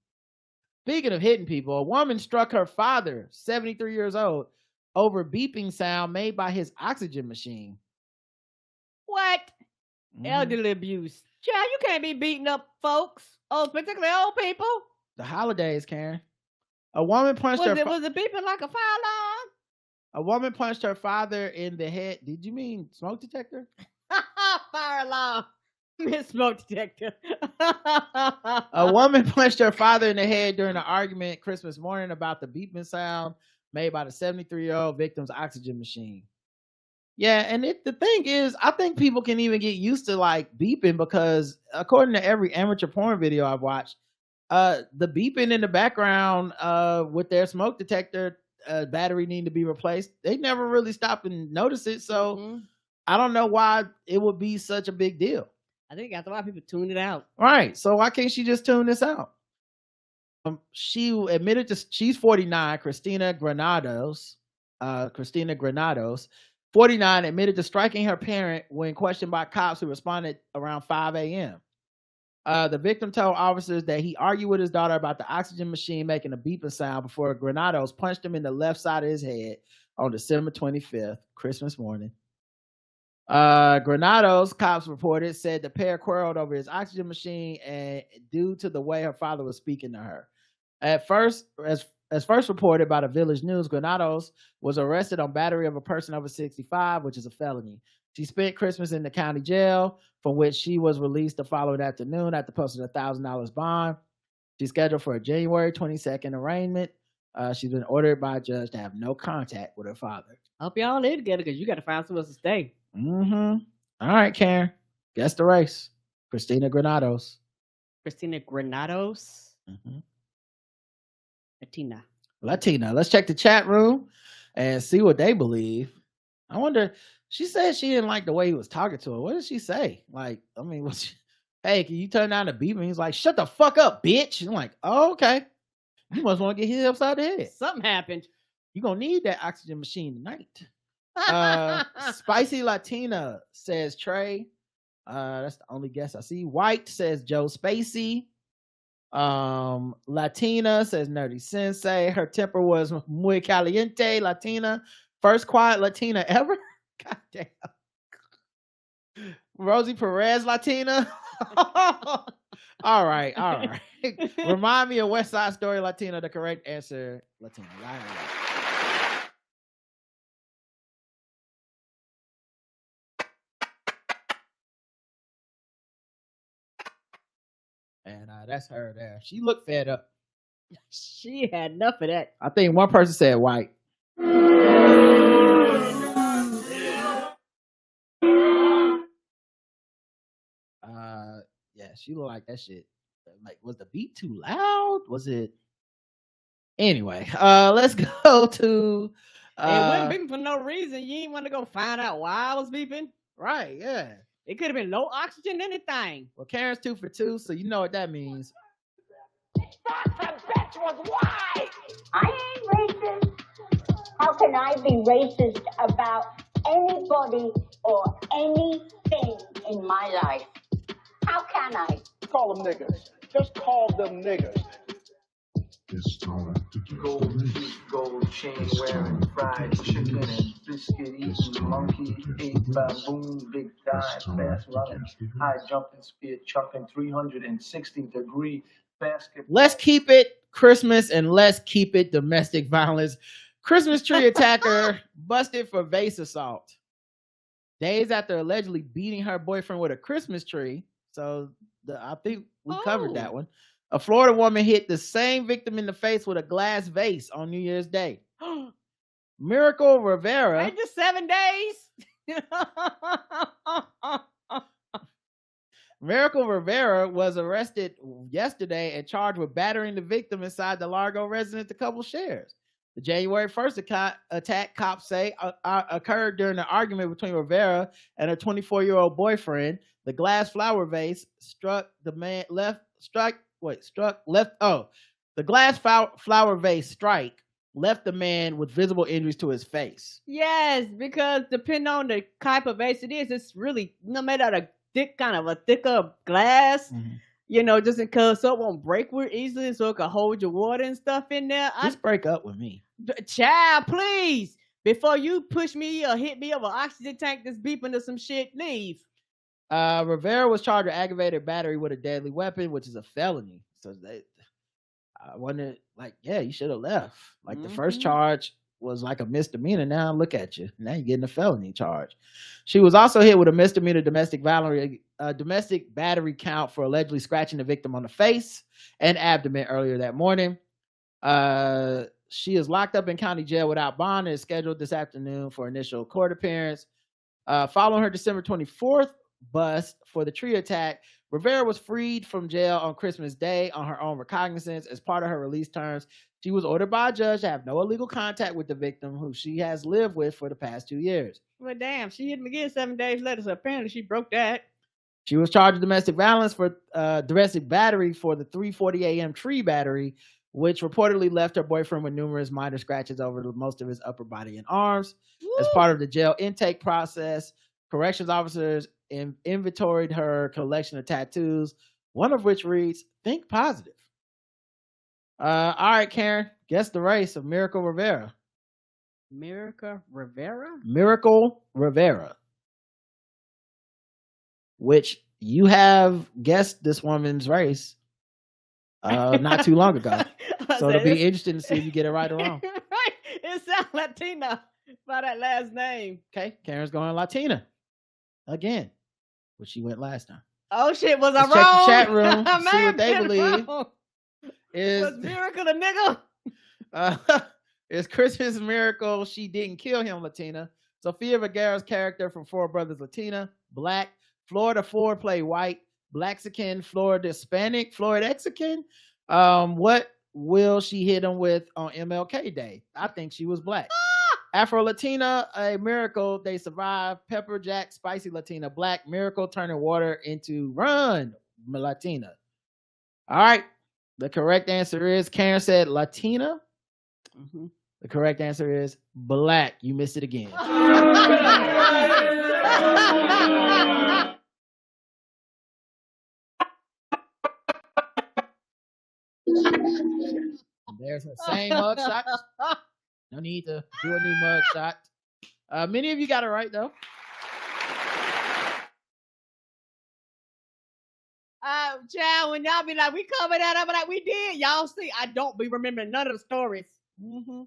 Speaking of hitting people, a woman struck her father, 73 years old, over beeping sound made by his oxygen machine. What? Elderly abuse. Child, you can't be beating up folks. Oh, particularly old people. The holidays, Karen. A woman punched her. Was it beeping like a fire alarm? A woman punched her father in the head. Did you mean smoke detector? Fire alarm. Miss smoke detector. A woman punched her father in the head during an argument Christmas morning about the beeping sound made by the 73-year-old victim's oxygen machine. Yeah, and the thing is, I think people can even get used to like beeping because according to every amateur porn video I've watched, the beeping in the background with their smoke detector battery needing to be replaced, they never really stop and notice it. So I don't know why it would be such a big deal. I think that's why people tune it out. Right. So why can't she just tune this out? She admitted to, she's 49, Christina Granados, 49, admitted to striking her parent when questioned by cops who responded around 5 a.m. The victim told officers that he argued with his daughter about the oxygen machine making a beeping sound before Granados punched him in the left side of his head on December 25th, Christmas morning. Granados, cops reported, said the pair quarreled over his oxygen machine and due to the way her father was speaking to her. At first, as first reported by the Village News, Granados was arrested on battery of a person over 65, which is a felony. She spent Christmas in the county jail, from which she was released the following afternoon after posting a $1,000 bond. She's scheduled for a January 22nd arraignment. She's been ordered by a judge to have no contact with her father. Hope y'all live together because you got to find somewhere to stay. Mm-hmm. All right, Karen. Guess the race. Christina Granados. Christina Granados. Mm-hmm. Latina. Let's check the chat room and see what they believe. I wonder. She said she didn't like the way he was talking to her. What did she say? Like, I mean, hey, can you turn down the beep? And he's like, shut the fuck up, bitch. I'm like, oh, okay. You must want to get hit upside the head. Something happened. You're going to need that oxygen machine tonight. Spicy Latina says Trey. That's the only guess I see. White says Joe Spacey. Latina says Nerdy Sensei. Her temper was muy caliente. Latina. First quiet Latina ever. God damn. Rosie Perez Latina. All right. Remind me of West Side Story Latina. The correct answer, Latina. And that's her there. She looked fed up. She had enough of that. I think one person said white. Yeah, she looked like that shit. Like, was the beat too loud? Was it? Anyway, let's go to. It wasn't beeping for no reason. You ain't want to go find out why I was beeping. Right, yeah. It could have been low oxygen, anything. Well, Karen's 2 for 2, so you know what that means. That bitch was white. I ain't racist. How can I be racist about anybody or anything in my life? How can I? Call them niggas. Just call them niggas. It's time to get Gold teeth, gold chain wearing, fried chicken and biscuit eating, monkey ate baboon, big dive, fast running, high jumping, spear chucking, 360-degree basket. Let's keep it Christmas and let's keep it domestic violence. Christmas tree attacker busted for vase assault. Days after allegedly beating her boyfriend with a Christmas tree. So I think we covered that one. A Florida woman hit the same victim in the face with a glass vase on New Year's Day. Miracle Rivera. Ain't just 7 days. Miracle Rivera was arrested yesterday and charged with battering the victim inside the Largo residence the couple shares. The January 1st attack, cops say, occurred during an argument between Rivera and her 24-year-old boyfriend. The glass flower vase struck the man the glass flower vase strike left the man with visible injuries to his face. Yes, because depending on the type of vase it is, it's really made out of thicker glass. Mm-hmm. You know, just in case so it won't break real easily, so it can hold your water and stuff in there. Just break up with me. Child, please. Before you push me or hit me over an oxygen tank that's beeping to some shit, leave. Rivera was charged with aggravated battery with a deadly weapon, which is a felony. So I wonder, you should have left. The first charge was like a misdemeanor. Now look at you. Now you're getting a felony charge. She was also hit with a misdemeanor domestic battery count for allegedly scratching the victim on the face and abdomen earlier that morning. She is locked up in county jail without bond and is scheduled this afternoon for initial court appearance. Following her December 24th bust for the tree attack, Rivera was freed from jail on Christmas Day on her own recognizance. As part of her release terms, she was ordered by a judge to have no illegal contact with the victim, who she has lived with for the past 2 years. Well, damn, she hit him again 7 days later, so apparently she broke that. She was charged with domestic violence for domestic battery for the 3:40 a.m. tree battery, which reportedly left her boyfriend with numerous minor scratches over most of his upper body and arms. Woo! As part of the jail intake process, corrections officers inventoried her collection of tattoos, one of which reads, "Think positive." All right, Karen, guess the race of Miracle Rivera. Miracle Rivera? Miracle Rivera. Which you have guessed this woman's race. not too long ago. I So said, it'll be interesting to see if you get it right or wrong. Right. It sounds Latina by that last name. Okay, Karen's going Latina again, but she went last time. Oh shit, was I Let's check wrong? the chat room, I see may what they have been believe. wrong. Is Was Miracle a nigga? is Christmas Miracle? She didn't kill him, Latina. Sofia Vergara's character from Four Brothers, Latina. Black. Florida foreplay, white. Blaxican, Florida Hispanic, Florida Mexican. What will she hit him with on MLK Day? I think she was black. Afro Latina, a miracle. They survived. Pepper Jack, spicy Latina, black. Miracle turning water into run, Latina. All right. The correct answer is Karen said Latina. Mm-hmm. The correct answer is black. You missed it again. There's the same mug shot. No need to do a new mug shot. Many of you got it right though. Child, when y'all be like, we covered that up, like we did. Y'all see, I don't be remembering none of the stories. Mm-hmm.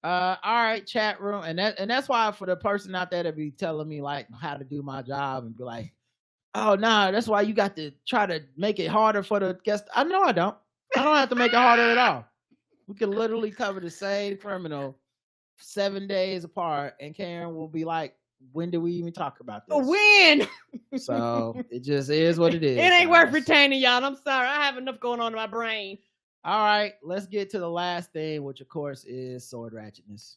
All right, chat room, and that's why for the person out there to be telling me like how to do my job and be like, oh nah, that's why you got to try to make it harder for the guest. I know I don't have to make it harder at all. We can literally cover the same criminal 7 days apart, and Karen will be like, when do we even talk about this? When? So it just is what it is. It ain't worth retaining, y'all. I'm sorry. I have enough going on in my brain. All right, let's get to the last thing, which of course is sword ratchetness.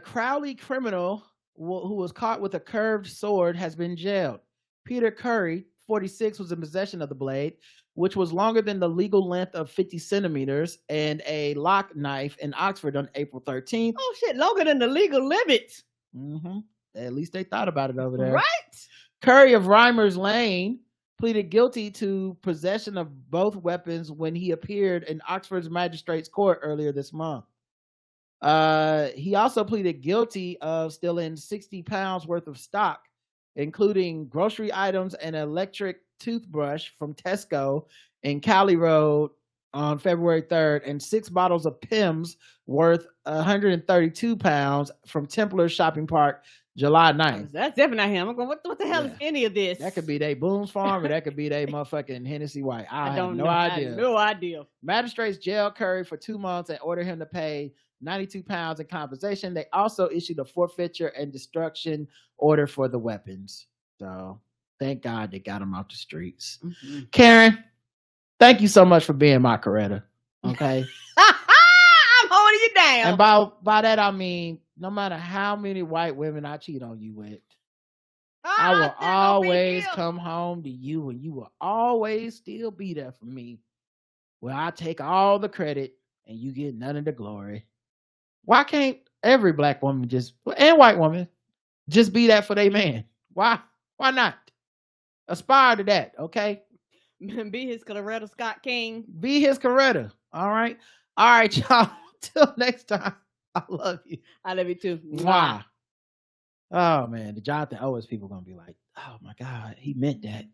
Crowley criminal who was caught with a curved sword has been jailed. Peter Curry, 46, was in possession of the blade, which was longer than the legal length of 50 centimeters, and a lock knife in Oxford on April 13th. Oh shit, longer than the legal limit. Mm-hmm. At least they thought about it over there. Right? Curry of Reimers Lane pleaded guilty to possession of both weapons when he appeared in Oxford's magistrate's court earlier this month. He also pleaded guilty of stealing 60 pounds worth of stock, including grocery items and an electric toothbrush from Tesco in Cali Road on February 3rd, and 6 bottles of Pimm's worth 132 pounds from Templar Shopping Park July 9th. That's definitely not him. I'm going, what the hell is any of this? That could be they Boone's Farm, or that could be they motherfucking Hennessy White. I have no idea. I have no idea. Magistrates jailed Curry for 2 months and ordered him to pay 92 pounds in compensation. They also issued a forfeiture and destruction order for the weapons. So thank God they got him off the streets. Mm-hmm. Karen, thank you so much for being my Coretta. Okay. I'm holding you down. And by that I mean, no matter how many white women I cheat on you with, I will always come home to you, and you will always still be there for me. Well, I take all the credit and you get none of the glory. Why can't every black woman and white woman just be that for their man? Why not? Aspire to that, okay? Be his Coretta, Scott King. Be his Coretta. All right, y'all. Till next time. I love you. I love you too. Wow. Oh man, the Jonathan Owens people gonna be like, oh my God, he meant that.